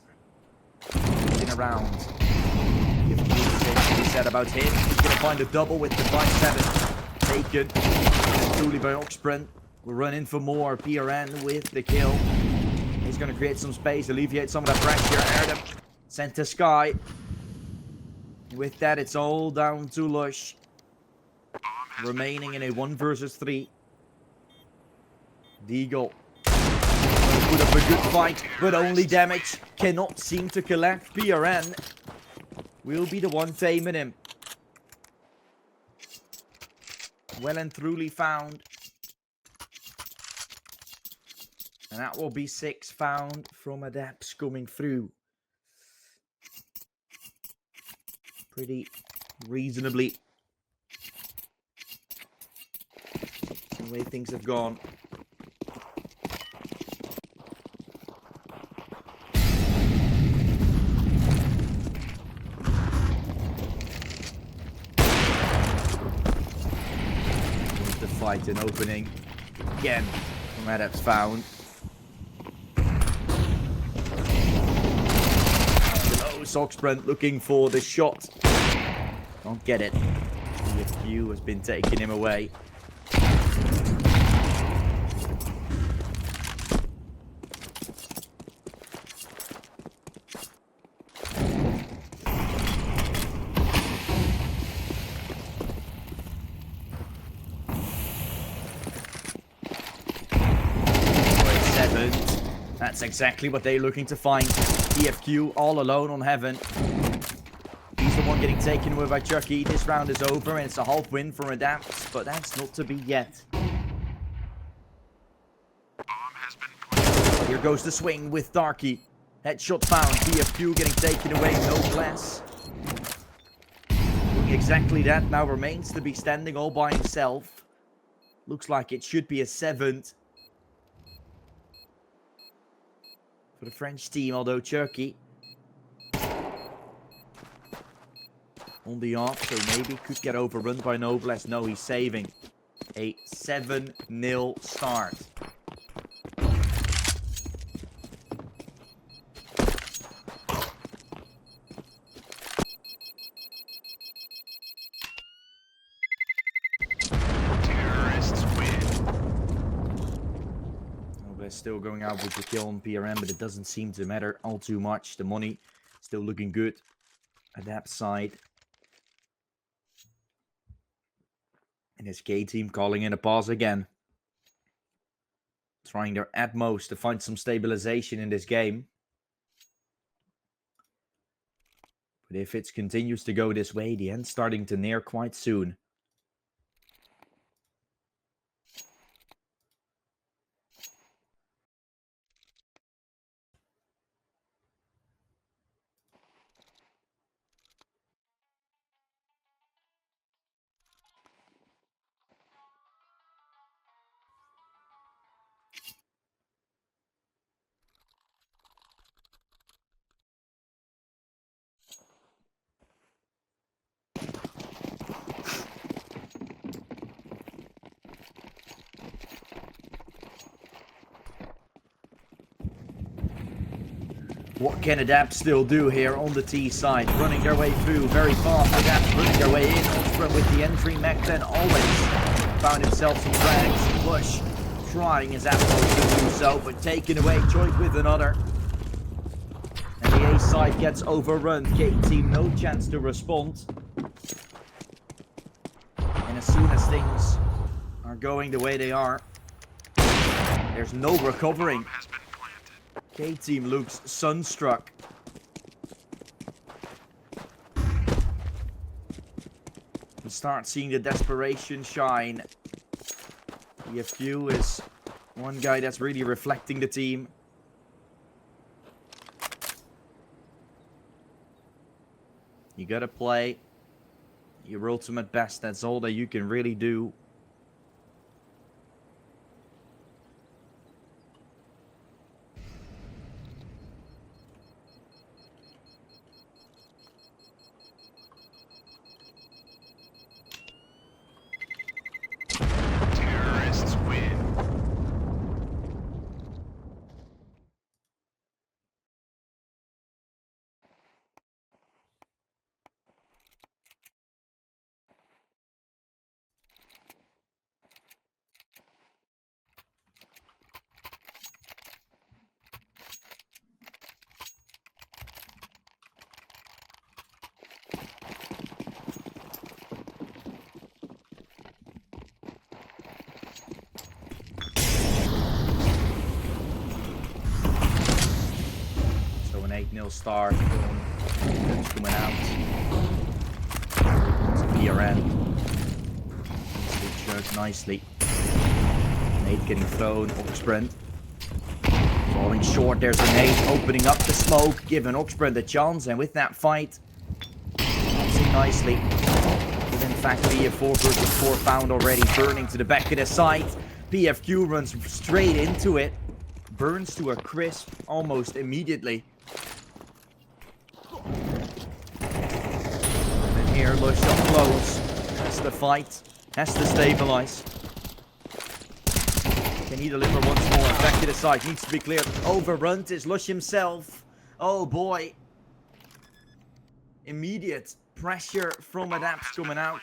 Looking around. If he said about him, he's going to find a double with the 5-7. Taken. Truly by Oxbrand. We'll run in for more. PRN with the kill. He's going to create some space, alleviate some of the pressure. Erdem sent to Sky. With that, it's all down to Lush. Remaining in a 1 versus 3. Deagle put up a good fight, but only damage. Cannot seem to collect. PRN will be the one taming him. Well and truly found. And that will be 6 found from ADEPTS coming through. Pretty reasonably. The way things have gone. The fight and opening again from ADEPTS found. Oxbrand looking for the shot. Don't get it. EFQ has been taking him away. That's exactly what they're looking to find. EFQ all alone on Heaven. He's the one getting taken away by Chucky. This round is over and it's a half win for ADEPTS, but that's not to be yet. Here goes the swing with Darky. Headshot found. EFQ getting taken away, no glass. Doing exactly that now remains to be standing all by himself. Looks like it should be a 7th. For the French team, although Turkey on the off, so maybe could get overrun by Noblesse. No, he's saving a 7-0 start. Still going out with the kill on PRM, but it doesn't seem to matter all too much. The money still looking good at that side. And his K team calling in a pause again. Trying their utmost to find some stabilization in this game. But if it continues to go this way, the end's starting to near quite soon. What can ADEPTS still do here on the T side? Running their way through very fast. ADEPTS running their way in. Oxford with the entry. Mac then always found himself some frags. Push trying his utmost to do so, but taken away. Choice with another. And the A side gets overrun. K team no chance to respond. And as soon as things are going the way they are, there's no recovering. K-team looks sunstruck. We start seeing the desperation shine. EFQ is One guy that's really reflecting the team. You gotta play your ultimate best. That's all that you can really do. Terrorists win. So an 8-0 start from Dutch coming out. To PRN. Church nicely. Nade getting thrown, Oxbrand. Falling short, there's a nade opening up the smoke, giving Oxbrand a chance, and with that fight, bouncing nicely. But in fact, PF4 versus 4 found already, burning to the back of the site. PFQ runs straight into it, burns to a crisp almost immediately. And here, Lush up close, has to fight, has to stabilize. Can he deliver once more? Back to the side. Needs to be cleared. Overrun is Lush himself. Oh boy. Immediate pressure from ADEPTS coming out.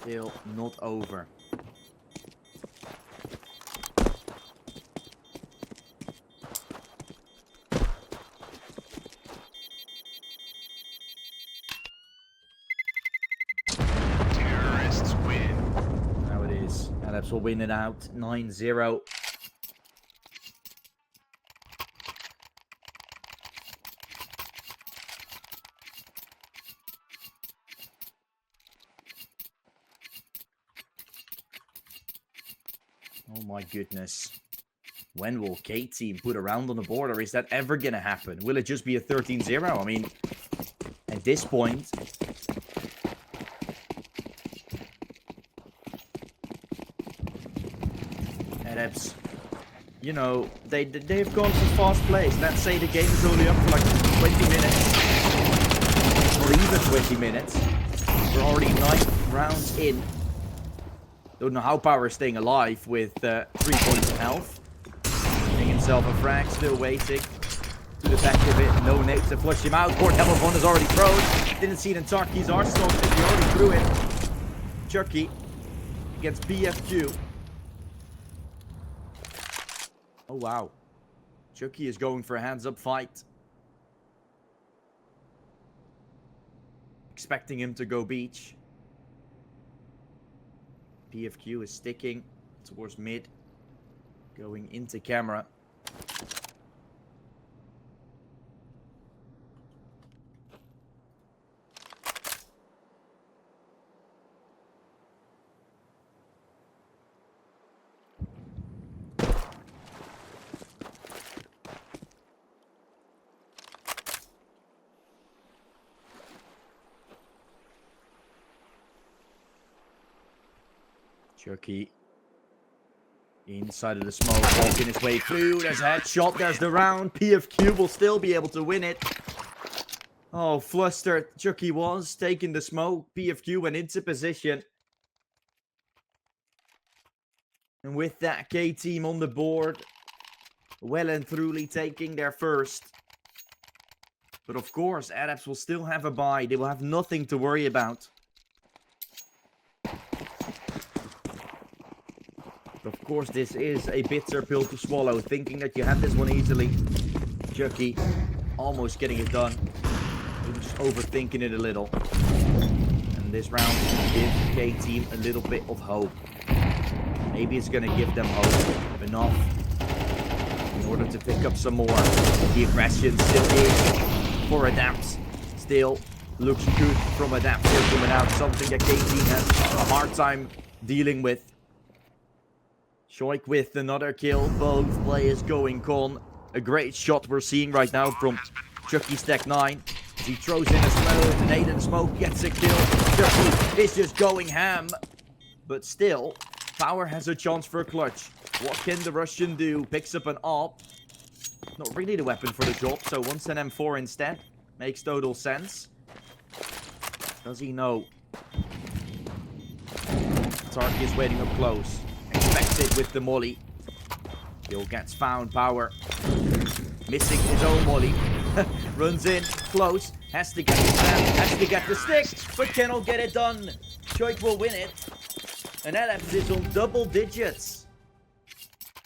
Still not over. Terrorists win. Now it is. ADEPTS will win it out. 9-0. Oh my goodness. When will K-Team put a round on the board, or is that ever gonna happen? Will it just be a 13-0? I mean, at this point... ADEPTS, you know, they've gone for fast plays. Let's say the game is only up for like 20 minutes. Or even 20 minutes. We're already 9 rounds in. Don't know how Power is staying alive with 3 points of health. Getting himself a frag, still waiting. To the back of it, no nades to flush him out. Port level 1 is already thrown. Didn't see it in Tarky's arsenal, but he already threw it. Chucky against BFQ. Oh wow. Chucky is going for a hands-up fight. Expecting him to go beach. PFQ is sticking towards mid. Going into camera. Chucky inside of the smoke, walking his way through. There's a headshot, there's the round. PFQ will still be able to win it. Oh, flustered Chucky was taking the smoke. PFQ went into position. And with that, K-Team on the board. Well and truly taking their first. But of course, ADEPTS will still have a bye. They will have nothing to worry about. Of course, this is a bitter pill to swallow, thinking that you have this one easily. Chucky almost getting it done. He was just overthinking it a little. And this round give K-Team a little bit of hope. Maybe it's going to give them hope enough in order to pick up some more. The aggression still is for ADEPTS. Still looks good from ADEPTS here coming out. Something that K-Team has a hard time dealing with. Shoik with another kill. Both players going con. A great shot we're seeing right now from Chucky Stack 9. As he throws in a smoke. The nade and smoke gets a kill. Chucky is just going ham. But still, Power has a chance for a clutch. What can the Russian do? Picks up an AWP. Not really the weapon for the job, so wants an M4 instead. Makes total sense. Does he know? Tarky is waiting up close. Expects it with the molly. Kill gets found. Power missing his own molly. Runs in close. Has to get the snap. Has to get the stick. But cannot get it done. Shoik will win it. And ADEPTS is on double digits.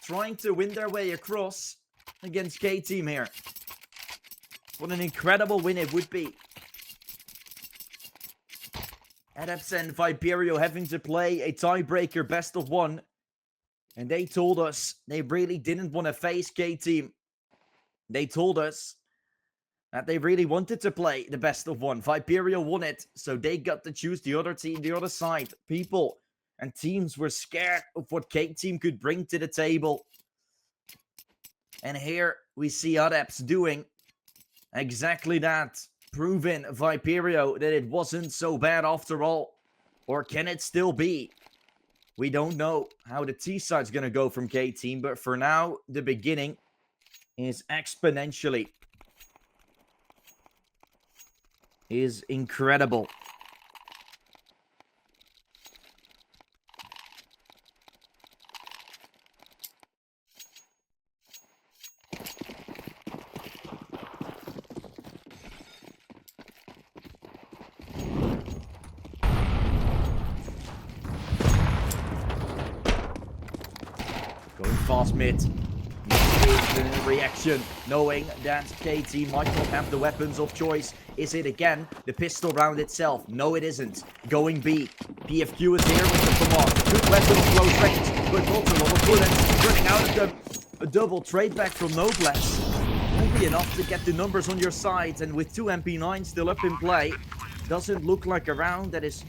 Trying to win their way across against K-Team here. What an incredible win it would be. ADEPTS and Viperio having to play a tiebreaker best of one. And they told us they really didn't want to face K-Team. They told us that they really wanted to play the best of one. Viperio won it, so they got to choose the other team, the other side. People and teams were scared of what K-Team could bring to the table. And here we see ADEPTS doing exactly that. Proving Viperio that it wasn't so bad after all. Or can it still be? We don't know how the T-side's going to go from K-Team. But for now, the beginning is exponentially. Is incredible. Going fast mid. Reaction, knowing that K-Team might not have the weapons of choice. Is it again the pistol round itself? No, it isn't. Going B. PFQ is here with the command. Good weapon on close range, but not a lot of bullets. Running out of them. A double trade back from Noblesse. Won't be enough to get the numbers on your side. And with 2 MP9 still up in play, doesn't look like a round that is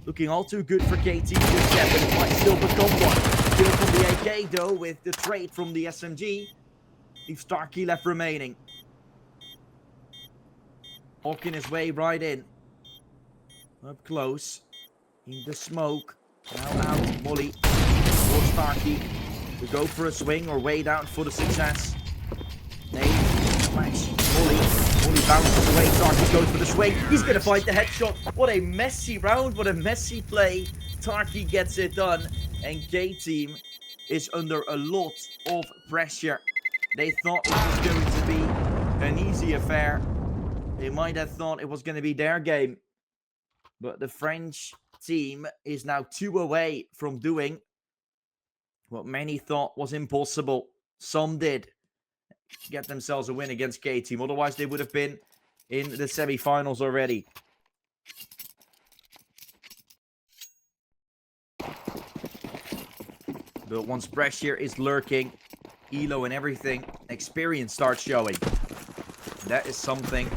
looking all too good for KT just yet, but it might still become one. Kill from the AK though, with the trade from the SMG. Leaves Starkey left remaining. Hawking his way right in. Up close. In the smoke. Now out. Molly. For Starkey. To go for a swing or wait out for the success. Nade. Smash. Molly. Molly bounces away. Starkey goes for the swing. He's going to fight the headshot. What a messy round. What a messy play. Starkey gets it done. And K-Team is under a lot of pressure. They thought it was going to be an easy affair. They might have thought it was going to be their game. But the French team is now 2 away from doing what many thought was impossible. Some did get themselves a win against K-Team. Otherwise, they would have been in the semi-finals already. But once pressure is lurking, elo and everything, experience starts showing. That is something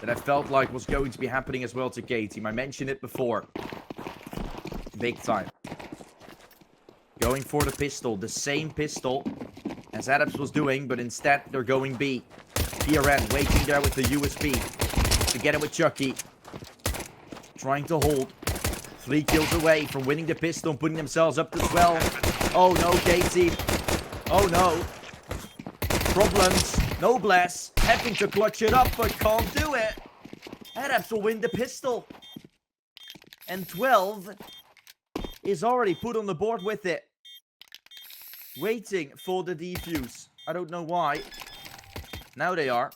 that I felt like was going to be happening as well to K-Team. I mentioned it before. Big time. Going for the pistol. The same pistol as ADEPTS was doing, but instead they're going B. PRN waiting there with the USB. To get it with Chucky. Trying to hold. 3 kills away from winning the pistol and putting themselves up to 12. Oh no, K-Team. Oh no. Problems. Noblesse having to clutch it up, but can't do it. ADEPTS will win the pistol. And 12 is already put on the board with it. Waiting for the defuse. I don't know why. Now they are.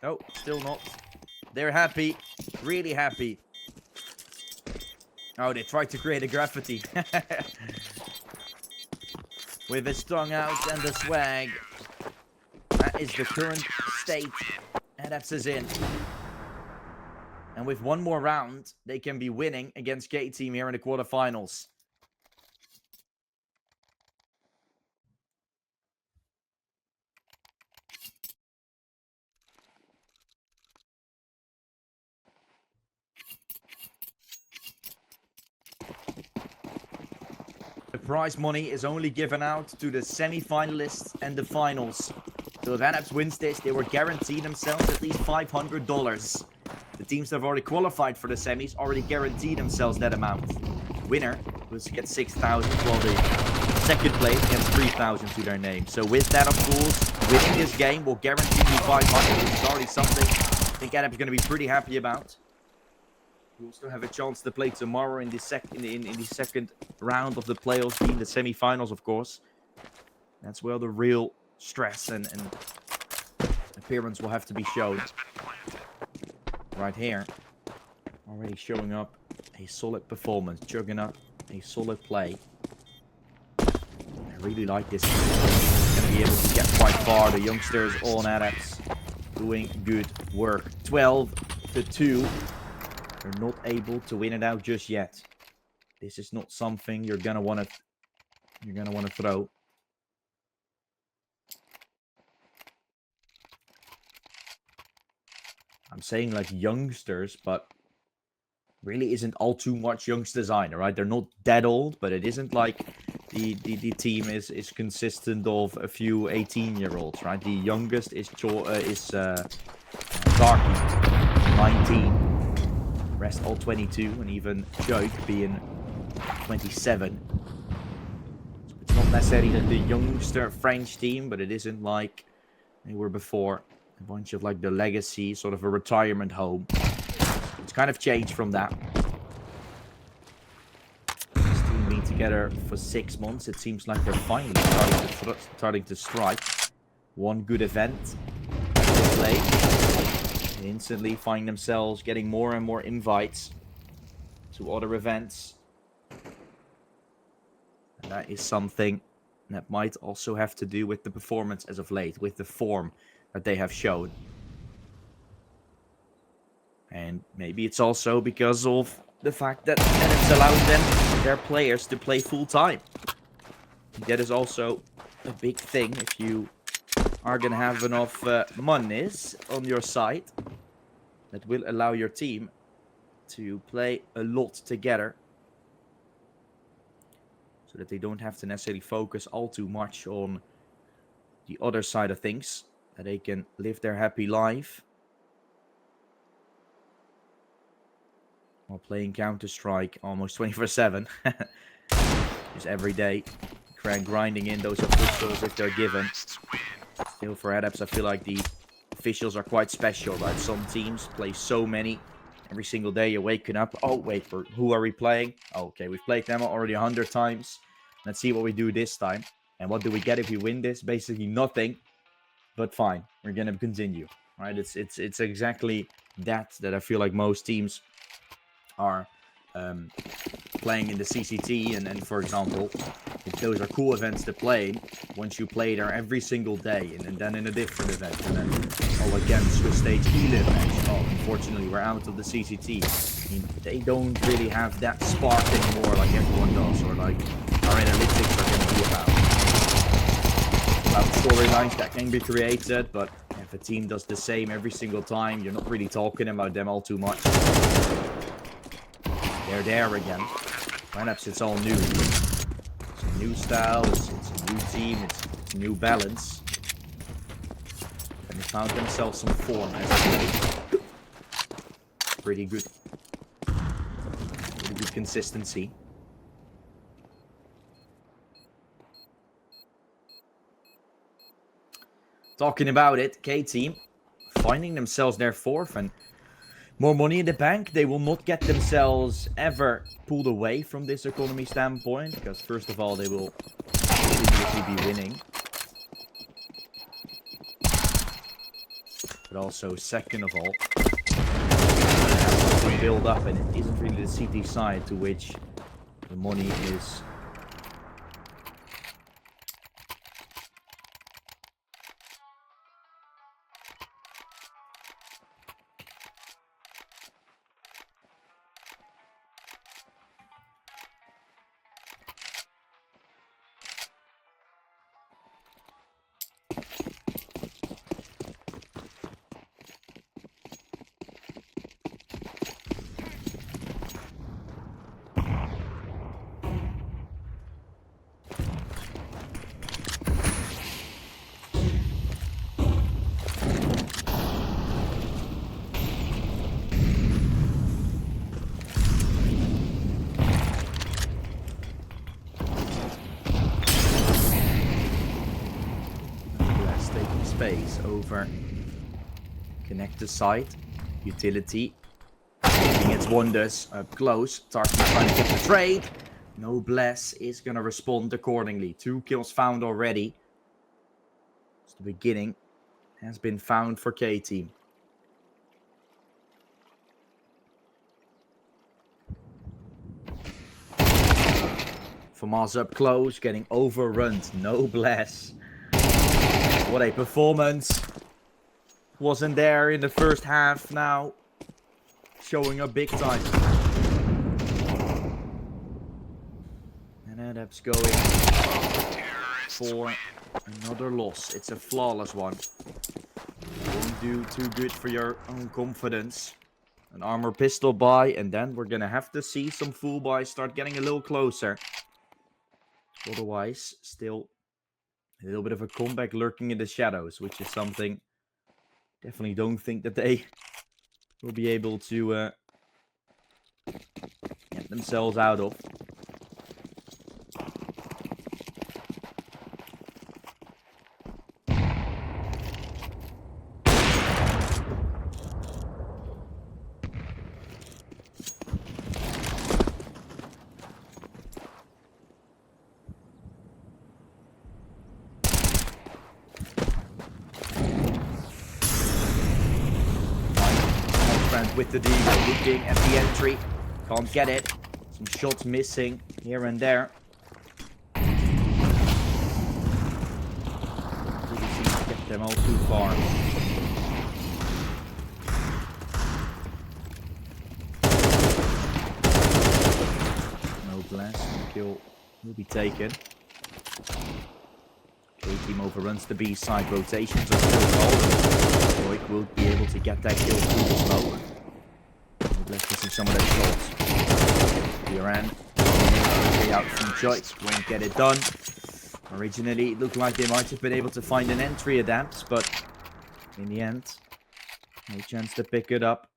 No, still not. They're happy. Really happy. Oh, they tried to create a graffiti. With his tongue out and the swag. That is the current state. state, ADEPTS is in. And with one more round, they can be winning against K-Team here in the quarterfinals. The prize money is only given out to the semi-finalists and the finals. So if ADEPTS wins this, they will guarantee themselves at least $500. The teams that have already qualified for the semis already guarantee themselves that amount. Winner will get 6,000, while the second place gets 3,000 to their name. So with that, of course, winning this game will guarantee you 500, which is already something I think ADEPTS is going to be pretty happy about. You also have a chance to play tomorrow in the second round of the playoffs, being the semi-finals, of course. That's where the real stress and appearance will have to be shown. Right here, already showing up a solid performance, chugging up a solid play. I really like this. Going to be able to get quite far. The youngsters all on ADEPTS doing good work. 12-2. They're not able to win it out just yet. This is not something you're gonna want to throw. I'm saying like youngsters, but really isn't all too much youngsters either, right? They're not that old, but it isn't like the team is consistent of a few 18-year-olds, right? The youngest is Darky, 19. Rest all 22, and even Joke being 27. So it's not necessarily the youngster French team, but it isn't like they were before. A bunch of like the legacy, sort of a retirement home. It's kind of changed from that. This team being together for 6 months, it seems like they're finally starting to strike. One good event to play. They instantly find themselves getting more and more invites to other events. And that is something that might also have to do with the performance as of late, with the form that they have shown. And maybe it's also because of the fact that it's allowing them, their players, to play full-time. That is also a big thing if you are going to have enough monies on your side that will allow your team to play a lot together, so that they don't have to necessarily focus all too much on the other side of things, that they can live their happy life while playing Counter-Strike almost 24/7, just every day, grinding in those officials if they're given. Still, for ADEPTS, I feel like the officials are quite special, right? Some teams play so many every single day. You're waking up. Oh, wait, who are we playing? Oh, okay, we've played them already 100 times. Let's see what we do this time. And what do we get if we win this? Basically nothing. But fine, we're gonna continue, right? It's exactly that I feel like most teams are playing in the CCT, and for example, if those are cool events to play, once you play there every single day, and then in a different event, and then again Swiss stage E-Live match. Oh, unfortunately, we're out of the CCT. I mean, they don't really have that spark anymore like everyone does, or like our analytics are going to be about storylines that can be created. But if a team does the same every single time, you're not really talking about them all too much. They're there again. Perhaps it's all new. It's a new style, it's a new team, it's a new balance. And they found themselves some form as a pretty good consistency. Talking about it, K-Team finding themselves their fourth and more money in the bank. They will not get themselves ever pulled away from this economy standpoint, because first of all, they will continuously be winning. But also, second of all, they have something build up, and it isn't really the CT side to which the money is plays over. Connect the site. Utility. Doing its wonders up close. Tarkin trying to get the trade. Noblesse is going to respond accordingly. 2 kills found already. It's the beginning. Has been found for K-Team. Famas up close, getting overrun. Noblesse. What a performance. Wasn't there in the first half now. Showing up big time. And ADEPTS going for another loss. It's a flawless one. Won't do too good for your own confidence. An armor pistol buy, and then we're gonna have to see some full buys start getting a little closer. Otherwise, still a little bit of a comeback lurking in the shadows, which is something definitely don't think that they will be able to get themselves out of. With the Deagle, looking at the entry, can't get it. Some shots missing here and there. Really seems to get them all too far. Noblesse, kill will be taken. K-Team overruns the B side. Rotations are still called. Joik will be able to get that kill through the smoke. Let's see some of those shots. Duran way out from Joik. Won't get it done. Originally, it looked like they might have been able to find an entry ADEPTS, but in the end, no chance to pick it up.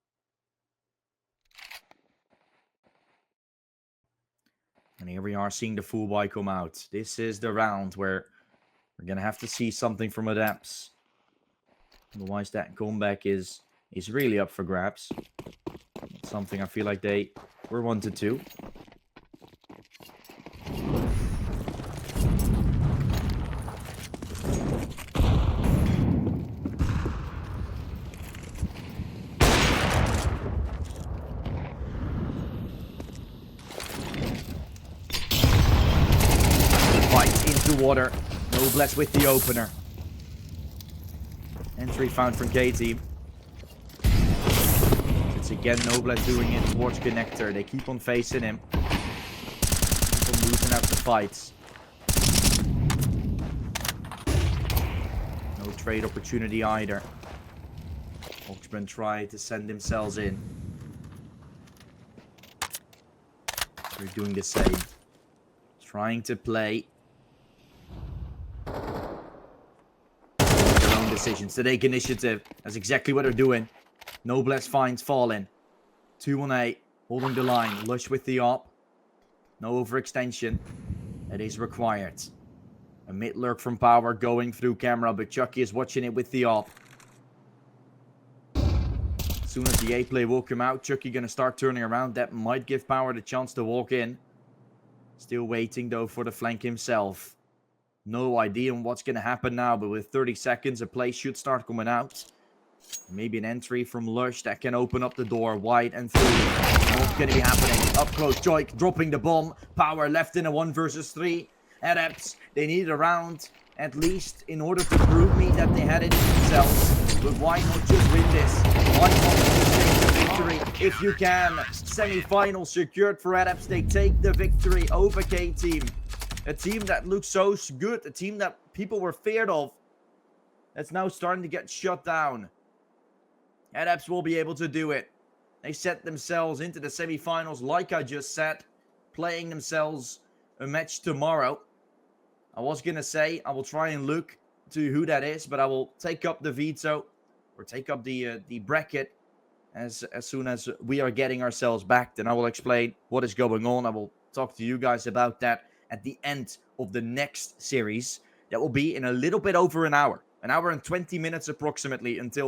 And here we are seeing the full buy come out. This is the round where we're going to have to see something from ADEPTS. Otherwise, that comeback is really up for grabs. Something I feel like they were wanted to. Fight into water. Noblesse with the opener. Entry found from K-Team. It's again Noblesse doing it towards Connector. They keep on facing him. Keep on losing out the fights. No trade opportunity either. Oxman tried to send themselves in. They're doing the same. Trying to play their own decisions to take initiative. That's exactly what they're doing. Noblesse finds Fallen. 2 on A, holding the line. Lush with the op. No overextension. That is required. A mid lurk from Power going through camera, but Chucky is watching it with the op. As soon as the A play will come out, Chucky gonna start turning around. That might give Power the chance to walk in. Still waiting though for the flank himself. No idea on what's gonna happen now, but with 30 seconds, a play should start coming out. Maybe an entry from Lush that can open up the door wide and through. What's going to be happening? Up close, Joik dropping the bomb. Power left in a 1 versus 3. ADEPTS, they need a round at least in order to prove me that they had it in themselves. But why not just win this? Why not just take the victory if you can? Semi-final secured for ADEPTS. They take the victory over K-Team. A team that looks so good. A team that people were feared of. That's now starting to get shut down. ADEPTS will be able to do it. They set themselves into the semi-finals, like I just said, playing themselves a match tomorrow. I was going to say I will try and look to who that is, but I will take up the veto or take up the bracket as soon as we are getting ourselves back. Then I will explain what is going on. I will talk to you guys about that at the end of the next series. That will be in a little bit over an hour. an hour and 20 minutes approximately until